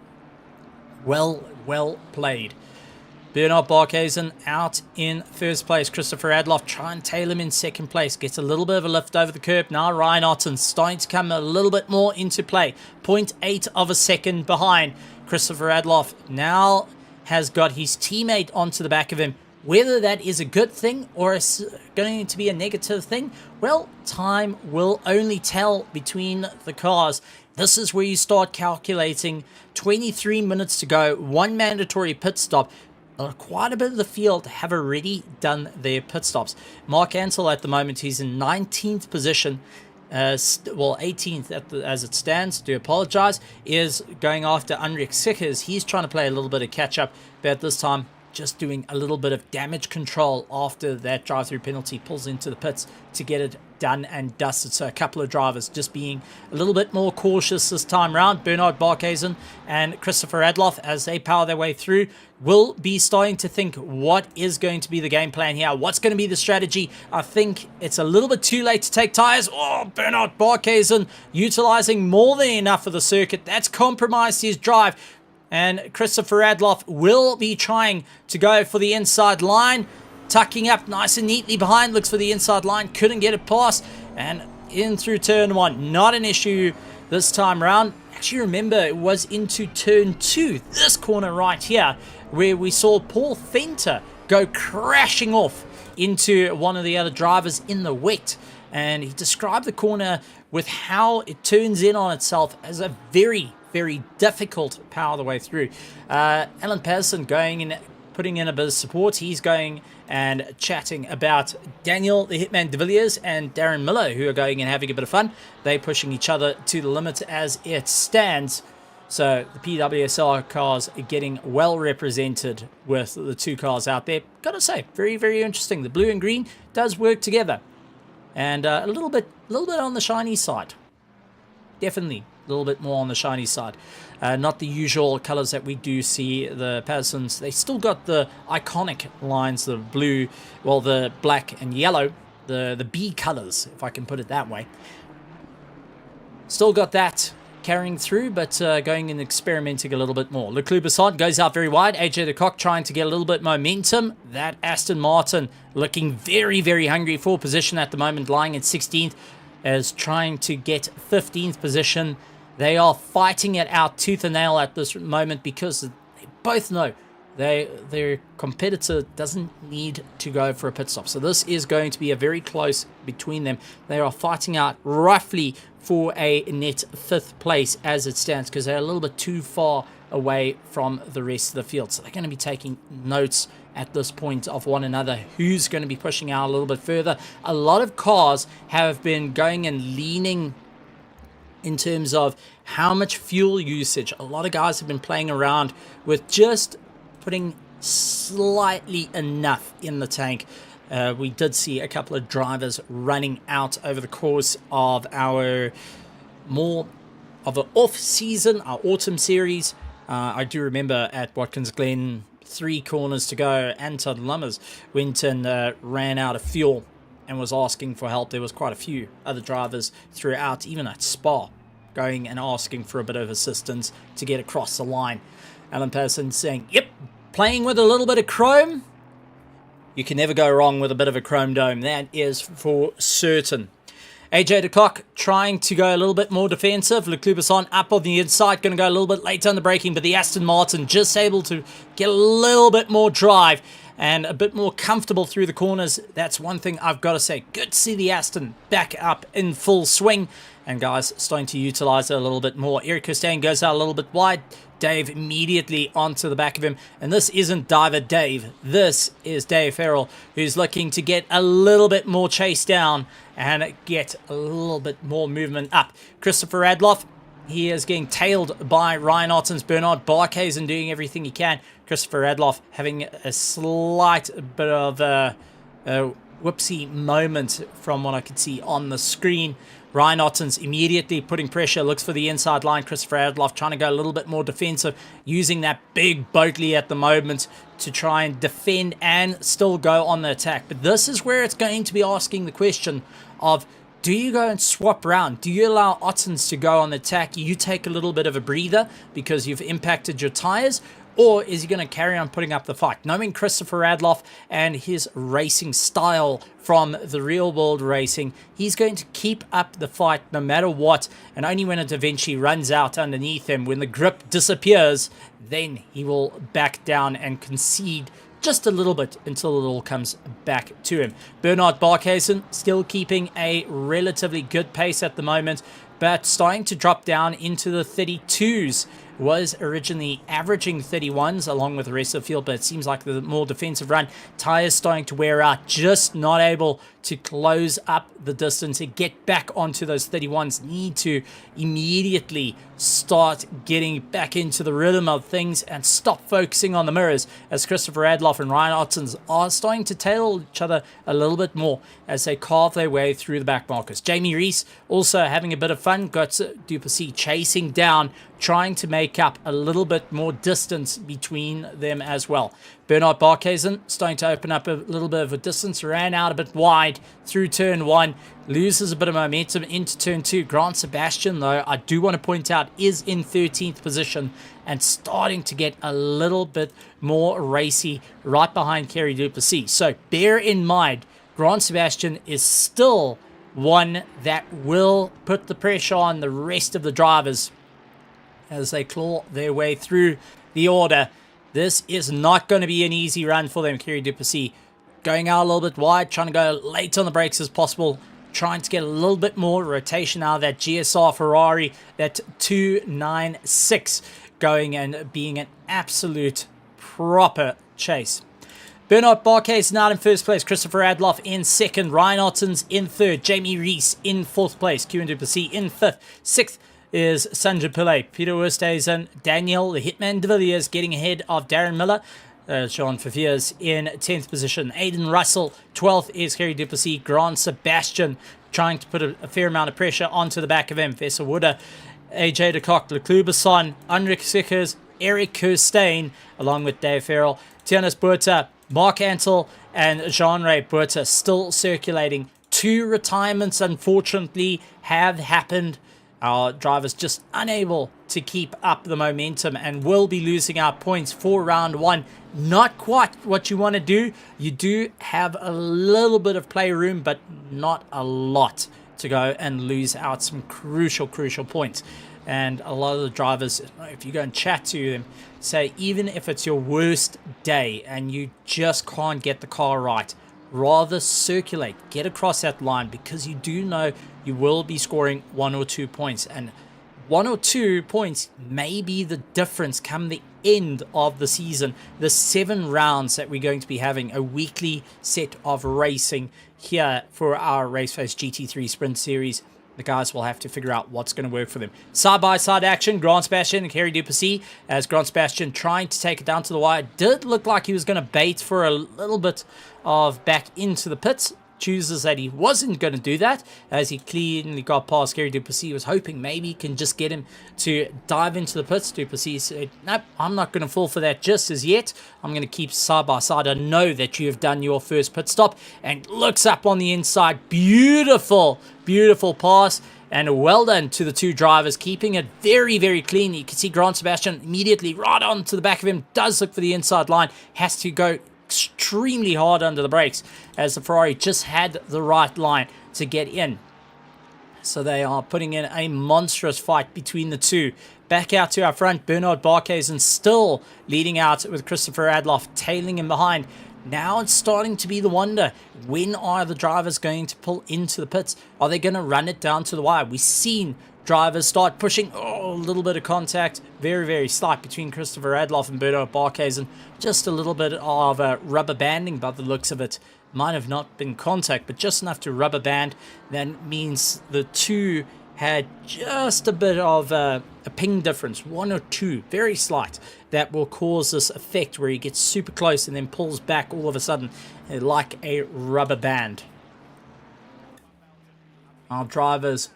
[SPEAKER 1] Well played. Bernard Barkhuizen out in 1st place. Christopher Adloff trying to tail him in 2nd place. Gets a little bit of a lift over the curb. Now Ryan Otten starting to come a little bit more into play. 0.8 of a second behind. Christopher Adloff now has got his teammate onto the back of him. Whether that is a good thing or is going to be a negative thing, well, time will only tell between the cars. This is where you start calculating. 23 minutes to go, 1 mandatory pit stop. Quite a bit of the field have already done their pit stops. Mark Ansell at the moment, he's in 19th position. Well, 18th as it stands, do apologize, is going after Unrik Sikkers. He's trying to play a little bit of catch up, but this time just doing a little bit of damage control after that drive-through penalty, pulls into the pits to get it done and dusted. So a couple of drivers just being a little bit more cautious this time round. Bernard Barkhuizen and Christopher Adloff, as they power their way through, will be starting to think what is going to be the game plan here. What's going to be the strategy? I think it's a little bit too late to take tires. Oh, Bernard Barkhuizen utilizing more than enough of the circuit. That's compromised his drive. And Christopher Adloff will be trying to go for the inside line. Tucking up nice and neatly behind. Looks for the inside line. Couldn't get it past. And in through turn 1. Not an issue this time around. Actually, remember, it was into turn 2. This corner right here, where we saw Paul Fenter go crashing off into one of the other drivers in the wet. And he described the corner with how it turns in on itself as a very difficult power the way through. Alan Patterson going and putting in a bit of support. He's going and chatting about Daniel the Hitman de Villiers and Darren Miller, who are going and having a bit of fun. They're pushing each other to the limit as it stands. So the PWSR cars are getting well represented with the 2 cars out there. Gotta say, very interesting. The blue and green does work together, and a little bit on the shiny side. Definitely a little bit more on the shiny side. Not the usual colors that we do see. The Pattersons, they still got the iconic lines, the blue, well, the black and yellow, the B colors, if I can put it that way. Still got that carrying through, but going and experimenting a little bit more. Leclerc Basson goes out very wide. AJ de Kock trying to get a little bit momentum. That Aston Martin looking very hungry for position at the moment, lying at 16th, is trying to get 15th position. They are fighting it out tooth and nail at this moment because they both know their competitor doesn't need to go for a pit stop. So this is going to be a very close between them. They are fighting out roughly for a net 5th place as it stands because they're a little bit too far away from the rest of the field. So they're going to be taking notes at this point of one another, who's going to be pushing out a little bit further. A lot of cars have been going and leaning in terms of how much fuel usage. A lot of guys have been playing around with just putting slightly enough in the tank. We did see a couple of drivers running out over the course of our more of an off-season, our autumn series. I do remember at Watkins Glen, 3 corners to go, Anton Lummers went and ran out of fuel and was asking for help. There was quite a few other drivers throughout, even at Spa, going and asking for a bit of assistance to get across the line. Alan Patterson saying, yep, playing with a little bit of chrome. You can never go wrong with a bit of a chrome dome. That is for certain. AJ de Kock trying to go a little bit more defensive. Leclerc up on the inside, going to go a little bit later on the braking, but the Aston Martin just able to get a little bit more drive and a bit more comfortable through the corners. That's one thing I've got to say. Good to see the Aston back up in full swing. And guys, starting to utilize it a little bit more. Eric Costain goes out a little bit wide. Dave immediately onto the back of him. And this isn't Diver Dave. This is Dave Farrell, who's looking to get a little bit more chase down and get a little bit more movement up. Christopher Radloff, he is getting tailed by Ryan Otten's Bernard Barkhuizen doing everything he can. Christopher Radloff having a slight bit of a whoopsie moment from what I could see on the screen. Ryan Otten's immediately putting pressure, looks for the inside line. Christopher Radloff trying to go a little bit more defensive, using that big boatly at the moment to try and defend and still go on the attack. But this is where it's going to be asking the question of, do you go and swap around? Do you allow Ottens to go on the attack? You take a little bit of a breather because you've impacted your tires? Or is he going to carry on putting up the fight? Knowing Christopher Radloff and his racing style from the real world racing, he's going to keep up the fight no matter what. And only when it eventually runs out underneath him, when the grip disappears, then he will back down and concede just a little bit until it all comes back to him. Bernard Barkhuizen still keeping a relatively good pace at the moment, but starting to drop down into the 32s. Was originally averaging 31s along with the rest of the field, but it seems like the more defensive run, tires starting to wear out, just not able to close up the distance and get back onto those 31s. Need to immediately start getting back into the rhythm of things and stop focusing on the mirrors, as Christopher Radloff and Ryan Ottens are starting to tail each other a little bit more as they carve their way through the back markers. Jamie Rees also having a bit of fun, got Duplessis chasing down, trying to make up a little bit more distance between them as well. Bernard Barkhuizen starting to open up a little bit of a distance, ran out a bit wide through turn 1, loses a bit of momentum into turn 2. Grant Sebastian, though, I do want to point out, is in 13th position and starting to get a little bit more racy right behind Kerry Duplessis. So bear in mind, Grant Sebastian is still one that will put the pressure on the rest of the drivers as they claw their way through the order. This is not going to be an easy run for them. Kerry Duplessis going out a little bit wide, trying to go late on the brakes as possible, trying to get a little bit more rotation out of that GSR Ferrari, that 296, going and being an absolute proper chase. Bernard Barkhuizen out in first place, Christopher Radloff in second, Ryan Ottens in third, Jamie Rees in fourth place, Kieran Duplessis in fifth, sixth is Sanjay Pillay, Peter Westhuizen, Daniel the Hitman de Villiers getting ahead of Darren Miller, Sean Fafiers in 10th position, Aiden Russell 12th is Kerry Duplessis, Grant Sebastian trying to put a fair amount of pressure onto the back of him, Vessa Wooder, AJ de Kock, Leclerc Basson, Ulrich Sickers, Eric Kirstein, along with Dave Farrell, Tianis Buerta, Mark Antle, and Jean-Ray Buerta still circulating. 2 retirements, unfortunately, have happened. Our drivers just unable to keep up the momentum and will be losing out points for round 1. Not quite what you want to do. You do have a little bit of playroom, but not a lot to go and lose out some crucial points. And a lot of the drivers, if you go and chat to them, say even if it's your worst day and you just can't get the car right, rather circulate, get across that line, because you do know you will be scoring 1 or 2 points, and 1 or 2 points may be the difference come the end of the season. The 7 rounds that we're going to be having, a weekly set of racing here for our Raceface GT3 Sprint Series. The guys will have to figure out what's going to work for them. Side-by-side action, Grant Sebastian and Kerry Duplessis, as Grant Sebastian trying to take it down to the wire. Did look like he was going to bait for a little bit of back into the pits. Chooses that he wasn't going to do that, as he cleanly got past Kerry Duplessis. Was hoping maybe he can just get him to dive into the pits. Duplessis said, nope, I'm not going to fall for that just as yet. I'm going to keep side by side. I know that you have done your first pit stop, and looks up on the inside. Beautiful pass, and well done to the 2 drivers, keeping it very clean. You can see Grant Sebastian immediately right on to the back of him, does look for the inside line, has to go extremely hard under the brakes, as the Ferrari just had the right line to get in. So they are putting in a monstrous fight between the two. Back out to our front, Bernard Barkhuizen still leading out with Christopher Adloff tailing him behind. Now it's starting to be the wonder. When are the drivers going to pull into the pits? Are they going to run it down to the wire? We've seen drivers start pushing. Oh, a little bit of contact. Very, very slight between Christopher Adloff and Bernard Barkhuizen. Just a little bit of rubber banding by the looks of it. Might have not been contact, but just enough to rubber band. That means the two had just a bit of a ping difference, 1 or 2, very slight, that will cause this effect where he gets super close and then pulls back all of a sudden like a rubber band. Our drivers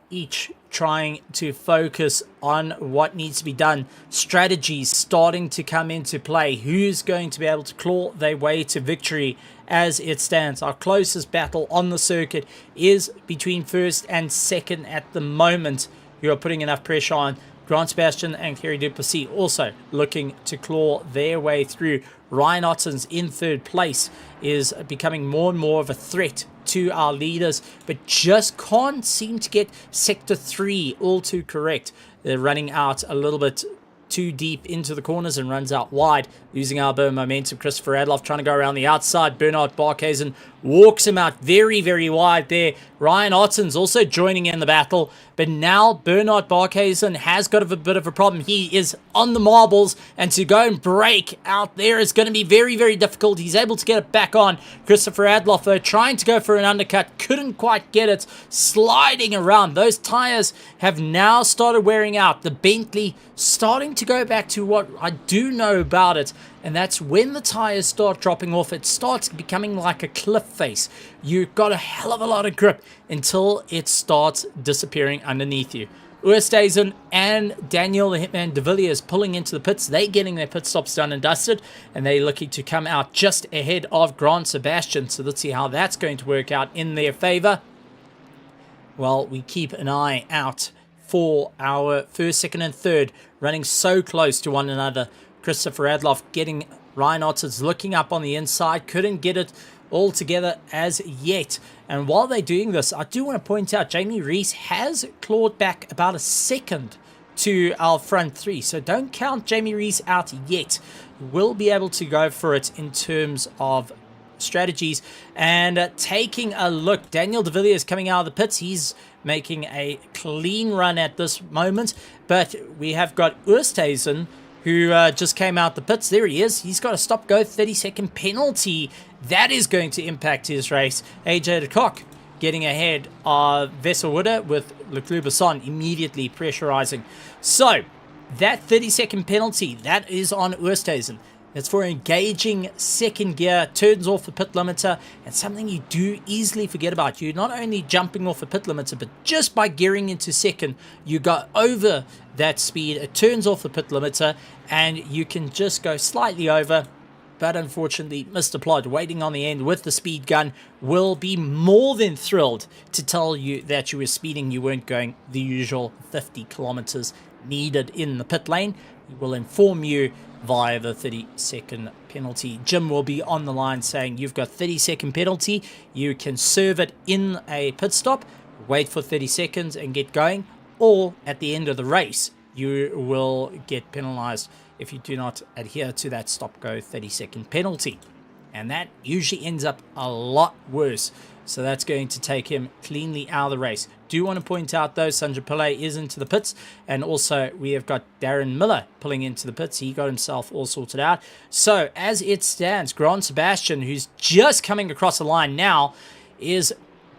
[SPEAKER 1] each trying to focus on what needs to be done. Strategies starting to come into play. Who's going to be able to claw their way to victory as it stands? Our closest battle on the circuit is between first and second at the moment, who are putting enough pressure on. Grant Sebastian and Kerry Duplessis also looking to claw their way through. Ryan Otten's in third place is becoming more and more of a threat to our leaders, but just can't seem to get sector 3 all too correct. They're running out a little bit too deep into the corners and runs out wide, losing our bit of momentum. Christopher Adloff trying to go around the outside. Bernard Barkhuizen walks him out very, very wide there. Ryan Otten's also joining in the battle, but now Bernard Barkhuizen has got a bit of a problem. He is on the marbles, and to go and break out there is going to be very, very difficult. He's able to get it back on. Christopher Adloff, though, trying to go for an undercut, couldn't quite get it, sliding around. Those tires have now started wearing out. The Bentley starting to go back to what I do know about it, and that's when the tires start dropping off, it starts becoming like a cliff face. You've got a hell of a lot of grip until it starts disappearing underneath you. Oosthuizen and Daniel the Hitman de Villiers pulling into the pits. They getting their pit stops done and dusted, and they're looking to come out just ahead of Grant Sebastian. So let's see how that's going to work out in their favor. Well, we keep an eye out for our first, second, and third running so close to one another. Christopher Adloff getting Ryan Otter's looking up on the inside, couldn't get it all together as yet. And while they're doing this, I do want to point out Jamie Rees has clawed back about a second to our front three, so don't count Jamie Rees out yet. We'll be able to go for it in terms of strategies. And taking a look, Daniel de Villiers coming out of the pits. He's making a clean run at this moment, but we have got Oosthuizen, who just came out the pits. There he is. He's got a stop-go 30-second penalty. That is going to impact his race. AJ de Kock getting ahead of Wesselwoode with Leclerc Basson immediately pressurizing. So that 30-second penalty, that is on Oosthuizen. That's for engaging second gear, turns off the pit limiter, and something you do easily forget about. You're not only jumping off a pit limiter, but just by gearing into second, you go over that speed, it turns off the pit limiter, and you can just go slightly over. But unfortunately, Mr. Plod, waiting on the end with the speed gun, will be more than thrilled to tell you that you were speeding. You weren't going the usual 50 kilometers needed in the pit lane. He will inform you via the 30-second penalty. Jim will be on the line saying you've got 30-second penalty. You can serve it in a pit stop, wait for 30 seconds and get going, or at the end of the race, you will get penalized if you do not adhere to that stop-go 30-second penalty. And that usually ends up a lot worse. So that's going to take him cleanly out of the race. Do want to point out, though, Sanjay Pillay is into the pits. And also, we have got Darren Miller pulling into the pits. He got himself all sorted out. So, as it stands, Grant Sebastian, who's just coming across the line now, is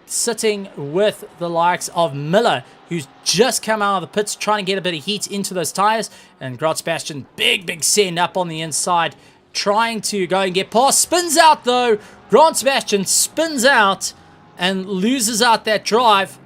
[SPEAKER 1] sitting with the likes of Miller, who's just come out of the pits, trying to get a bit of heat into those tires. And Grant Sebastian, big send up on the inside, trying to go and get past. Spins out, though. Grant Sebastian spins out and loses out that drive.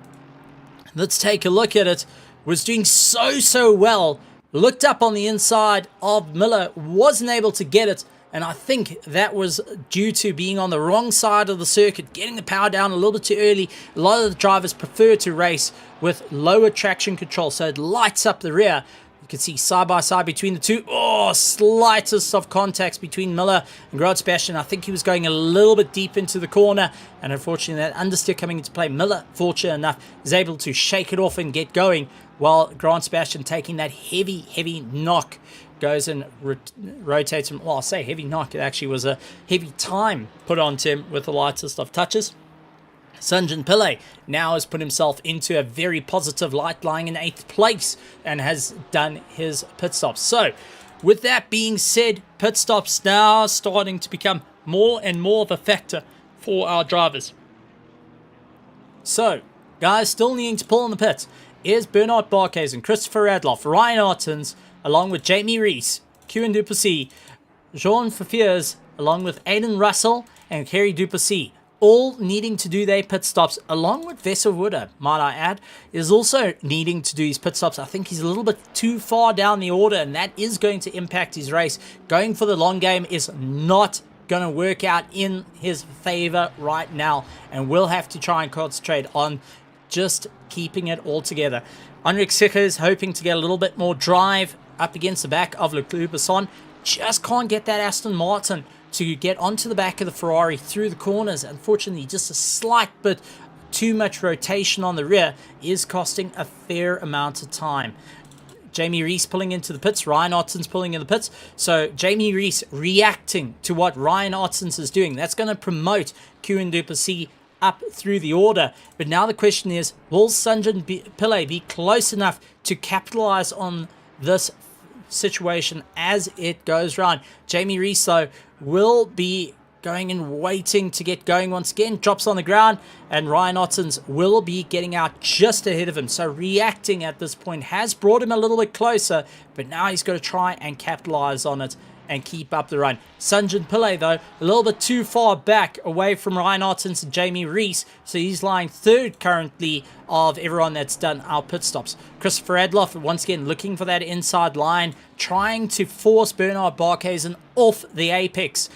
[SPEAKER 1] Let's take a look at it. Was doing so well. Looked up on the inside of Miller. Wasn't able to get it. And I think that was due to being on the wrong side of the circuit, getting the power down a little bit too early. A lot of the drivers prefer to race with lower traction control, so it lights up the rear. You can see side by side between the two. Oh, slightest of contacts between Miller and Grant Sebastian. I think he was going a little bit deep into the corner, and unfortunately that understeer coming into play. Miller, fortunate enough, is able to shake it off and get going, while Grant Sebastian taking that heavy knock goes and rotates him. Well, I'll say heavy knock. It actually was a heavy time put onto him with the lightest of touches. Sanjin Pillay now has put himself into a very positive light, lying in 8th place and has done his pit stops. So, with that being said, pit stops now starting to become more and more of a factor for our drivers. So, guys still needing to pull in the pits is Bernard Barkhuizen, Christopher Radloff, Ryan Artins, along with Jamie Rees, Kieran Duplessis, Jean Fafiers, along with Aiden Russell and Kerry Duplessis, all needing to do their pit stops, along with Vessel Wooder, might I add, is also needing to do his pit stops. I think he's a little bit too far down the order, and that is going to impact his race. Going for the long game is not going to work out in his favor right now, and we'll have to try and concentrate on just keeping it all together. Enric Sikker is hoping to get a little bit more drive up against the back of Leclerc Besson. Just can't get that Aston Martin to get onto the back of the Ferrari through the corners. Unfortunately, just a slight bit too much rotation on the rear is costing a fair amount of time. Jamie Rees pulling into the pits, Ryan Ottens pulling in the pits. So Jamie Rees reacting to what Ryan Ottens is doing. That's going to promote Kieran Duplessis up through the order. But now the question is, will Sanjin Pillay be close enough to capitalize on this situation as it goes round? Jamie Rees, though, will be going and waiting to get going once again. Drops on the ground, and Ryan Ottens will be getting out just ahead of him. So reacting at this point has brought him a little bit closer, but now he's got to try and capitalize on it and keep up the run. Sanjin Pillay, though, a little bit too far back away from Ryan Ottens and Jamie Rees, so he's lying third currently of everyone that's done our pit stops. Christopher Adloff, once again, looking for that inside line, trying to force Bernard Barkhuizen off the apex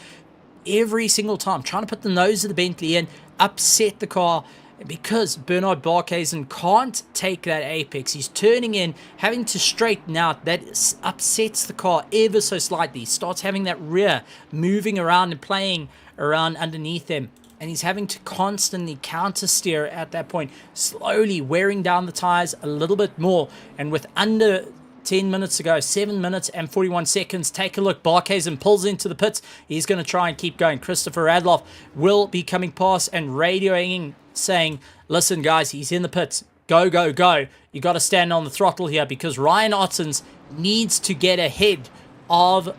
[SPEAKER 1] every single time, trying to put the nose of the Bentley in, upset the car, because Bernard Barkhuizen can't take that apex. He's turning in, having to straighten out. That upsets the car ever so slightly. He starts having that rear moving around and playing around underneath him, and he's having to constantly counter steer at that point, slowly wearing down the tires a little bit more. And with under 10 minutes to go, 7 minutes and 41 seconds. Take a look. Barkhuizen pulls into the pits. He's going to try and keep going. Christopher Radloff will be coming past and radioing, saying, listen, guys, he's in the pits. Go, go, go. You got to stand on the throttle here, because Ryan Ottens needs to get ahead of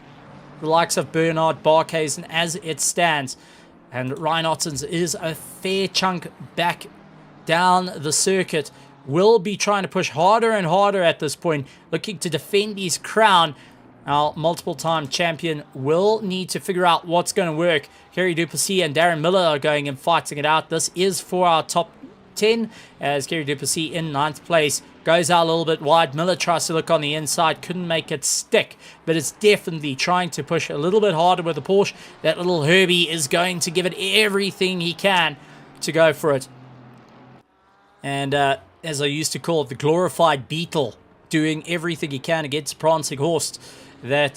[SPEAKER 1] the likes of Bernard Barkhuizen as it stands. And Ryan Ottens is a fair chunk back down the circuit. Will be trying to push harder and harder at this point, looking to defend his crown. Our multiple-time champion will need to figure out what's going to work. Kerry Duplessis and Darren Miller are going and fighting it out. This is for our top 10, as Kerry Duplessis in 9th place goes out a little bit wide. Miller tries to look on the inside, couldn't make it stick, but it's definitely trying to push a little bit harder with the Porsche. That little Herbie is going to give it everything he can to go for it. And as I used to call it, the glorified Beetle, doing everything he can against Prancing Horst. That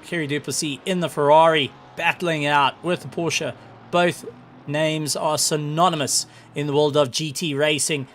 [SPEAKER 1] Kerry Duplessis in the Ferrari, battling it out with the Porsche. Both names are synonymous in the world of GT racing.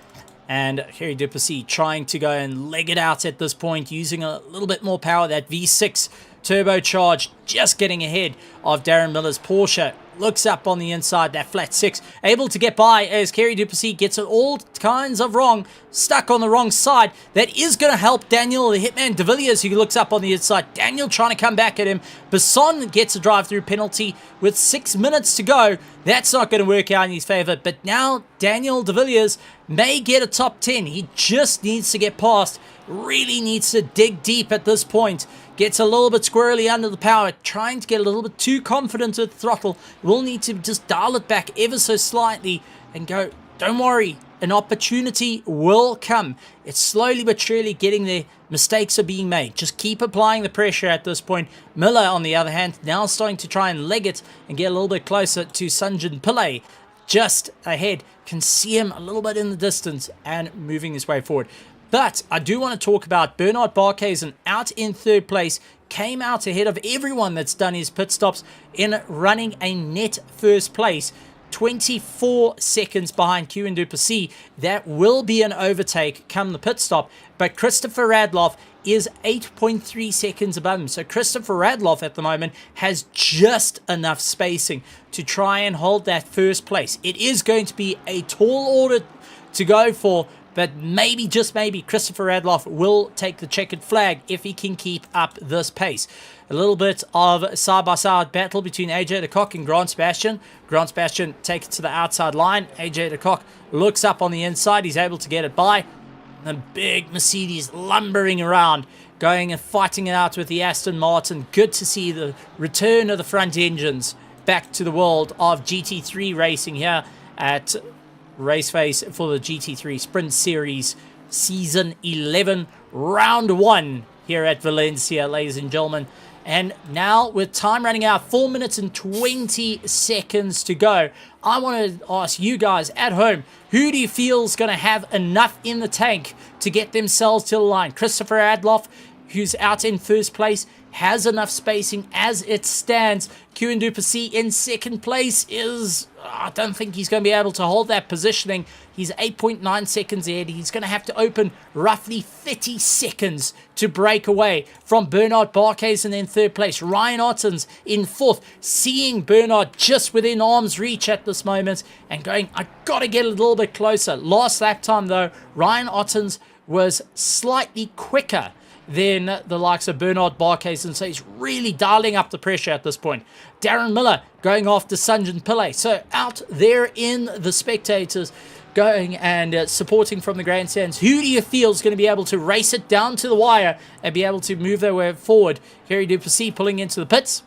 [SPEAKER 1] And Kerry Duplessis trying to go and leg it out at this point, using a little bit more power. That V6 turbocharged, just getting ahead of Darren Miller's Porsche. Looks up on the inside, that flat 6, able to get by as Kerry Duplessis gets it all kinds of wrong, stuck on the wrong side. That is going to help Daniel, the Hitman de Villiers, who looks up on the inside. Daniel trying to come back at him. Besson gets a drive-through penalty with 6 minutes to go. That's not going to work out in his favor, but now Daniel de Villiers may get a top 10. He just needs to get past, really needs to dig deep at this point. Gets a little bit squirrely under the power, trying to get a little bit too confident with the throttle. We'll need to just dial it back ever so slightly and go, don't worry, an opportunity will come. It's slowly but surely getting there. Mistakes are being made. Just keep applying the pressure at this point. Miller, on the other hand, now starting to try and leg it and get a little bit closer to Sanjin Pillay. Just ahead, can see him a little bit in the distance and moving his way forward. But I do want to talk about Bernard Barkhuizen out in third place, came out ahead of everyone that's done his pit stops in running a net first place. 24 seconds behind Q Du Plessis. That will be an overtake come the pit stop, but Christopher Radloff is 8.3 seconds above him. So Christopher Radloff at the moment has just enough spacing to try and hold that first place. It is going to be a tall order to go for, but maybe, just maybe, Christopher Radloff will take the checkered flag if he can keep up this pace. A little bit of side-by-side battle between AJ de Kock and Grant Sebastian. Grant Sebastian takes it to the outside line. AJ de Kock looks up on the inside. He's able to get it by. The big Mercedes lumbering around, going and fighting it out with the Aston Martin. Good to see the return of the front engines back to the world of GT3 racing here at Raceface for the GT3 Sprint Series Season 11, Round 1 here at Valencia, ladies and gentlemen. And now, with time running out, 4 minutes and 20 seconds to go, I want to ask you guys at home, who do you feel is going to have enough in the tank to get themselves to the line? Christopher Radloff, who's out in first place, has enough spacing as it stands. Q Du Plessis in second place I don't think he's going to be able to hold that positioning. He's 8.9 seconds ahead. He's going to have to open roughly 30 seconds to break away from Bernard Barkhuizen in third place. Ryan Ottens in fourth, seeing Bernard just within arm's reach at this moment and going, I got to get a little bit closer. Last lap time though, Ryan Ottens was slightly quicker than the likes of Bernard Barkhuizen, so he's really dialing up the pressure at this point. Darren Miller going after Sanjan Pillay. So out there in the spectators, going and supporting from the grandstands. Who do you feel is going to be able to race it down to the wire and be able to move their way forward? Q Du Plessis pulling into the pits.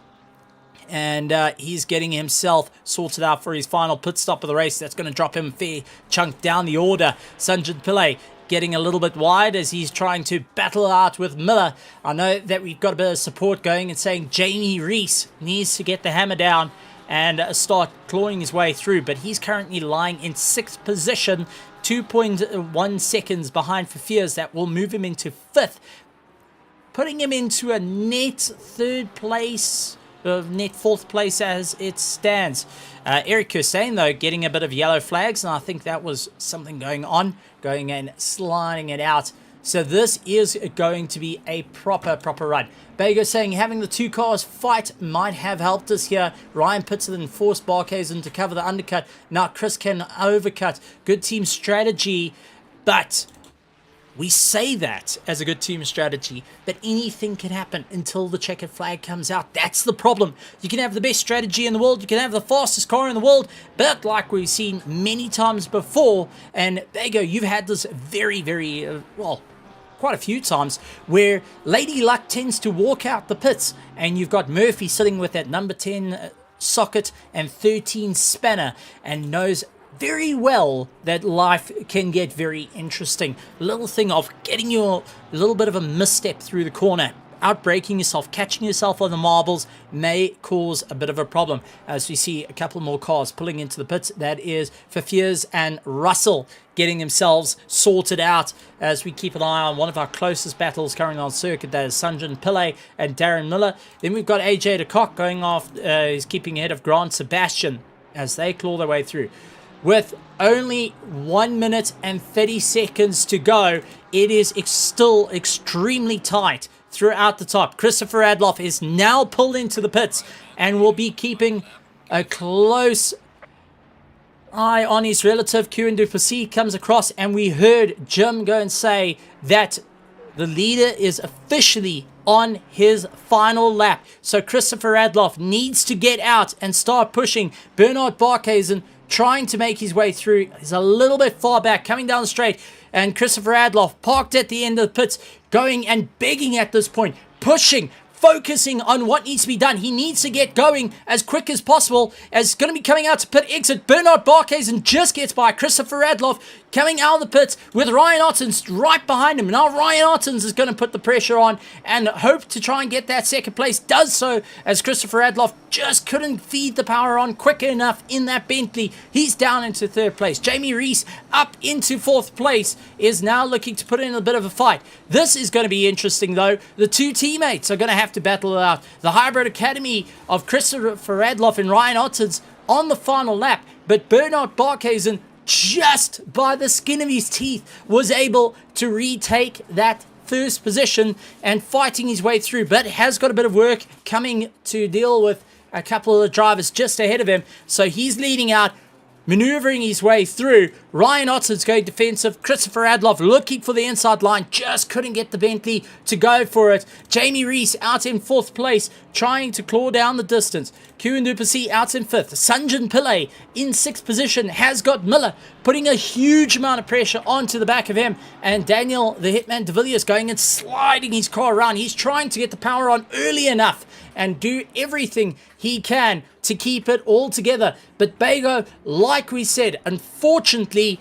[SPEAKER 1] And he's getting himself sorted out for his final pit stop of the race. That's going to drop him a fair chunk down the order. Sanjan Pillay getting a little bit wide as he's trying to battle out with Miller. I know that we've got a bit of support going and saying Jamie Rees needs to get the hammer down and start clawing his way through, but he's currently lying in 6th position, 2.1 seconds behind for Fears. That will move him into 5th, putting him into a net 3rd place, net 4th place as it stands. Eric Hussein, though, getting a bit of yellow flags, and I think that was something going on, going and sliding it out. So this is going to be a proper run. Bago saying having the two cars fight might have helped us here. Ryan Pitson and forced Barkhuizen to cover the undercut. Now Chris can overcut. Good team strategy, but we say that as a good team strategy, but anything can happen until the checkered flag comes out. That's the problem. You can have the best strategy in the world, you can have the fastest car in the world, but like we've seen many times before, and Bago, you've had this very, well, quite a few times, where Lady Luck tends to walk out the pits, and you've got Murphy sitting with that number 10 socket and 13 spanner, and knows very well that life can get very interesting. Little thing of getting you a little bit of a misstep through the corner, outbraking yourself, catching yourself on the marbles may cause a bit of a problem. As we see a couple more cars pulling into the pits, that is Fafiers and Russell getting themselves sorted out as we keep an eye on one of our closest battles currently on circuit. That is Sanjan Pillay and Darren Miller. Then we've got AJ de Kock going off, he's keeping ahead of Grant Sebastian as they claw their way through. With only 1 minute and 30 seconds to go, it is still extremely tight throughout the top. Christopher Radloff is now pulled into the pits and will be keeping a close eye on his relative. Q Du Plessis comes across, and we heard Jim go and say that the leader is officially on his final lap. So Christopher Radloff needs to get out and start pushing. Bernard Barkhuizen trying to make his way through. He's a little bit far back, coming down straight, and Christopher Radloff parked at the end of the pits, going and begging at this point, pushing focusing on what needs to be done. He needs to get going as quick as possible. As going to be coming out to pit exit, Bernard Barkhuizen just gets by. Christopher Radloff coming out of the pits with Ryan Ottens right behind him. Now Ryan Ottens is going to put the pressure on and hope to try and get that second place. Does so as Christopher Radloff just couldn't feed the power on quick enough in that Bentley. He's down into third place. Jamie Rees up into fourth place, is now looking to put in a bit of a fight. This is going to be interesting though. The two teammates are going to have to battle it out. The Hybrid Academy of Christopher Radloff and Ryan Ottens on the final lap, but Bernard Barkhuizen, just by the skin of his teeth, was able to retake that first position and fighting his way through, but has got a bit of work coming to deal with a couple of the drivers just ahead of him. So he's leading out, maneuvering his way through. Ryan Ottens going defensive. Christopher Radloff looking for the inside line. Just couldn't get the Bentley to go for it. Jamie Rees out in fourth place, trying to claw down the distance. Kieran Duplessis out in fifth. Sanjan Pillay in sixth position has got Miller, putting a huge amount of pressure onto the back of him. And Daniel, the Hitman de Villiers, going and sliding his car around. He's trying to get the power on early enough and do everything he can to keep it all together. But Bago, like we said, unfortunately,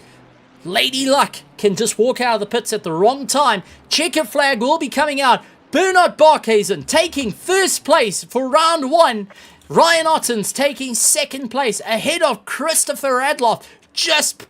[SPEAKER 1] Lady Luck can just walk out of the pits at the wrong time. Checker flag will be coming out. Bernard Barkhuizen taking first place for round one. Ryan Ottens taking second place ahead of Christopher Radloff, just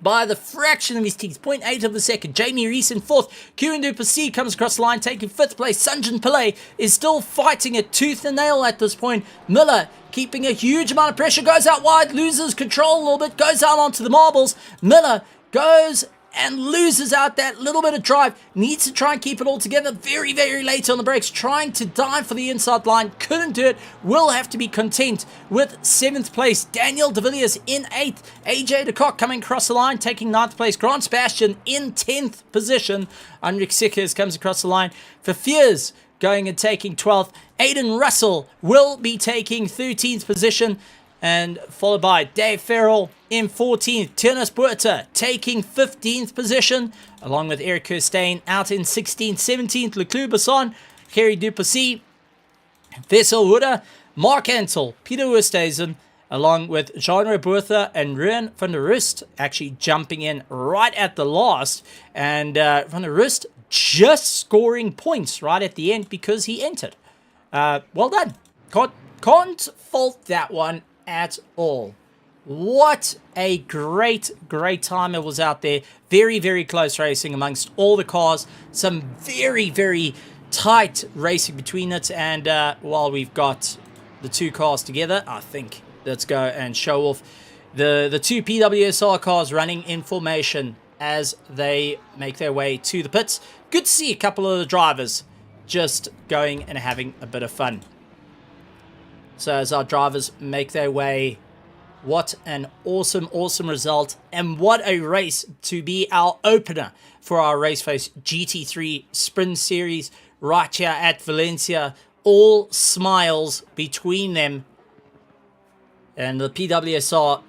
[SPEAKER 1] by the fraction of his teeth, 0.8 of a second. Jamie Rees in fourth. Kieran Duplessis comes across the line, taking fifth place. Sanjan Pillay is still fighting it tooth and nail at this point. Miller keeping a huge amount of pressure, goes out wide, loses control a little bit, goes out onto the marbles. Miller goes and loses out that little bit of drive. Needs to try and keep it all together very, very late on the brakes, trying to dive for the inside line. Couldn't do it. Will have to be content with seventh place. Daniel de Villiers in eighth. AJ de Kock coming across the line, taking ninth place. Grant Sebastian in 10th position. Henrik Sikkers comes across the line for Fears, going and taking 12th. Aiden Russell will be taking 13th position, and followed by Dave Farrell in 14th. Tiernas Puerta taking 15th position, along with Eric Kirstein out in 16th. 17th, Leclerc Basson, Kerry Duplessis, Vessel Wooder, Mark Ansel, Peter Westhuizen, along with Jean Robertha and Ruan van der Rust actually jumping in right at the last. And van der Rust just scoring points right at the end because he entered. Well done. Can't fault that one at all. What a great time it was out there. Very, very close racing amongst all the cars. Some very, very tight racing between it. And while we've got the two cars together, I think let's go and show off the two PWSR cars running in formation as they make their way to the pits. Good to see a couple of the drivers just going and having a bit of fun. So as our drivers make their way, what an awesome result, and what a race to be our opener for our Raceface GT3 Sprint Series right here at Valencia. All smiles between them, and the PWSR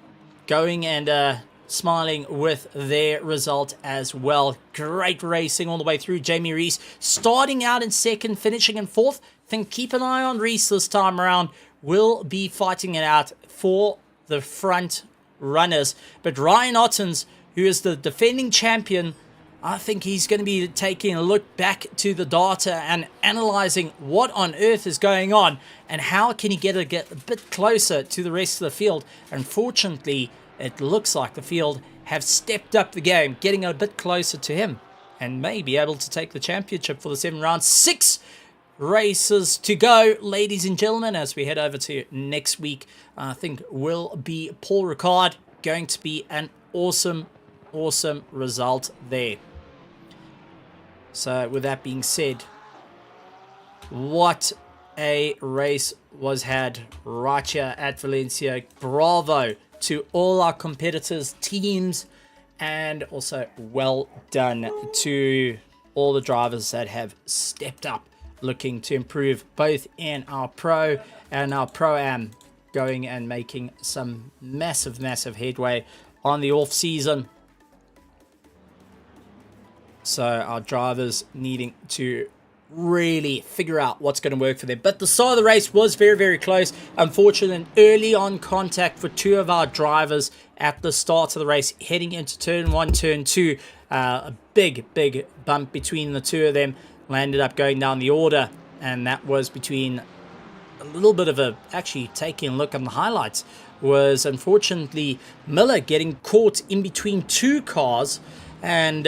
[SPEAKER 1] going and smiling with their result as well. Great racing all the way through. Jamie Rees starting out in second, finishing in fourth. Think keep an eye on Rees this time around. Will be fighting it out for the front runners. But Ryan Ottens, who is the defending champion, I think he's going to be taking a look back to the data and analyzing what on earth is going on and how can he get a bit closer to the rest of the field. Unfortunately, it looks like the field have stepped up the game, getting a bit closer to him, and may be able to take the championship for the 7 rounds. 6 races to go, ladies and gentlemen, as we head over to next week. I think will be Paul Ricard. Going to be an awesome result there. So with that being said, what a race was had right here at Valencia. Bravo to all our competitors, teams, and also well done to all the drivers that have stepped up, looking to improve both in our Pro and our Pro-Am, going and making some massive headway on the off season. So our drivers needing to really figure out what's going to work for them. But the start of the race was very, very close. Unfortunate early on contact for two of our drivers at the start of the race, heading into turn 1, turn 2. A big bump between the two of them. Landed up going down the order, and that was between a little bit of a, actually taking a look on the highlights, was unfortunately Miller getting caught in between two cars and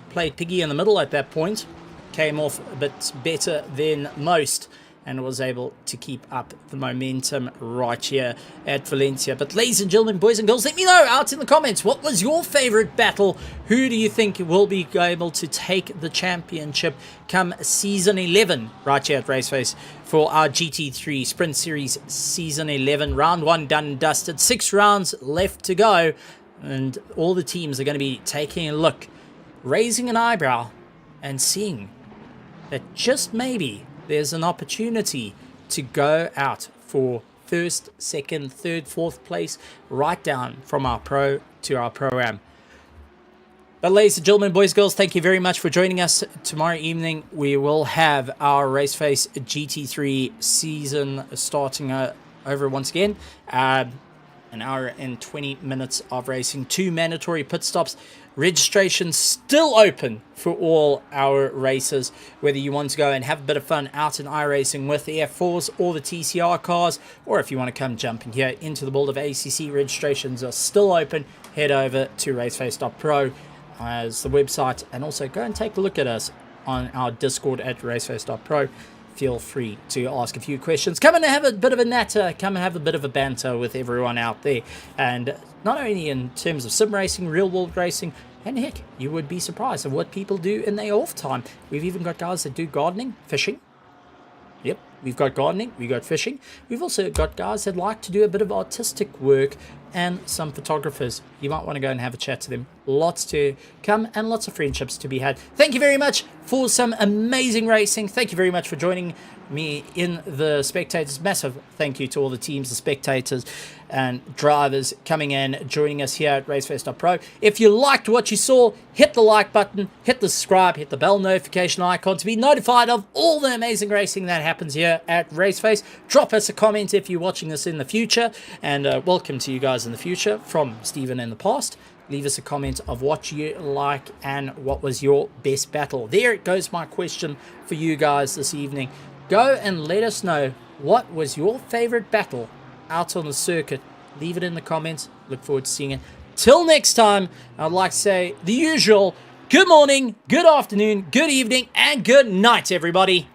[SPEAKER 1] played piggy in the middle at that point. Came off a bit better than most and was able to keep up the momentum right here at Valencia. But ladies and gentlemen, boys and girls, let me know out in the comments, what was your favorite battle? Who do you think will be able to take the championship come season 11 right here at Raceface for our GT3 Sprint Series season 11? Round 1 done and dusted, 6 rounds left to go, and all the teams are going to be taking a look, raising an eyebrow and seeing that just maybe there's an opportunity to go out for first, second, third, fourth place, right down from our pro to our pro-am. But ladies and gentlemen, boys and girls, thank you very much for joining us. Tomorrow evening, we will have our Raceface GT3 season starting over once again. An hour and 20 minutes of racing, 2 mandatory pit stops. Registration still open for all our races, whether you want to go and have a bit of fun out in iRacing with the F4s or the TCR cars, or if you want to come jumping here into the world of ACC, registrations are still open. Head over to Raceface.pro as the website, and also go and take a look at us on our Discord at Raceface.pro. Feel free to ask a few questions. Come and have a bit of a natter. Come and have a bit of a banter with everyone out there. And not only in terms of sim racing, real world racing, and heck, you would be surprised at what people do in their off time. We've even got guys that do gardening, fishing. Yep, we've got gardening, we've got fishing. We've also got guys that like to do a bit of artistic work, and some photographers. You might want to go and have a chat to them. Lots to come and lots of friendships to be had. Thank you very much for some amazing racing. Thank you very much for joining me in the spectators. Massive thank you to all the teams, the spectators and drivers coming in, joining us here at Raceface.pro. If you liked what you saw, hit the like button, hit the subscribe, hit the bell notification icon to be notified of all the amazing racing that happens here at Raceface. Drop us a comment if you're watching this in the future, and welcome to you guys in the future from Stephen in the past. Leave us a comment of what you like and what was your best battle. There goes my question for you guys this evening. Go and let us know what was your favorite battle out on the circuit. Leave it in the comments. Look forward to seeing it. Till next time, I'd like to say the usual good morning, good afternoon, good evening, and good night, everybody.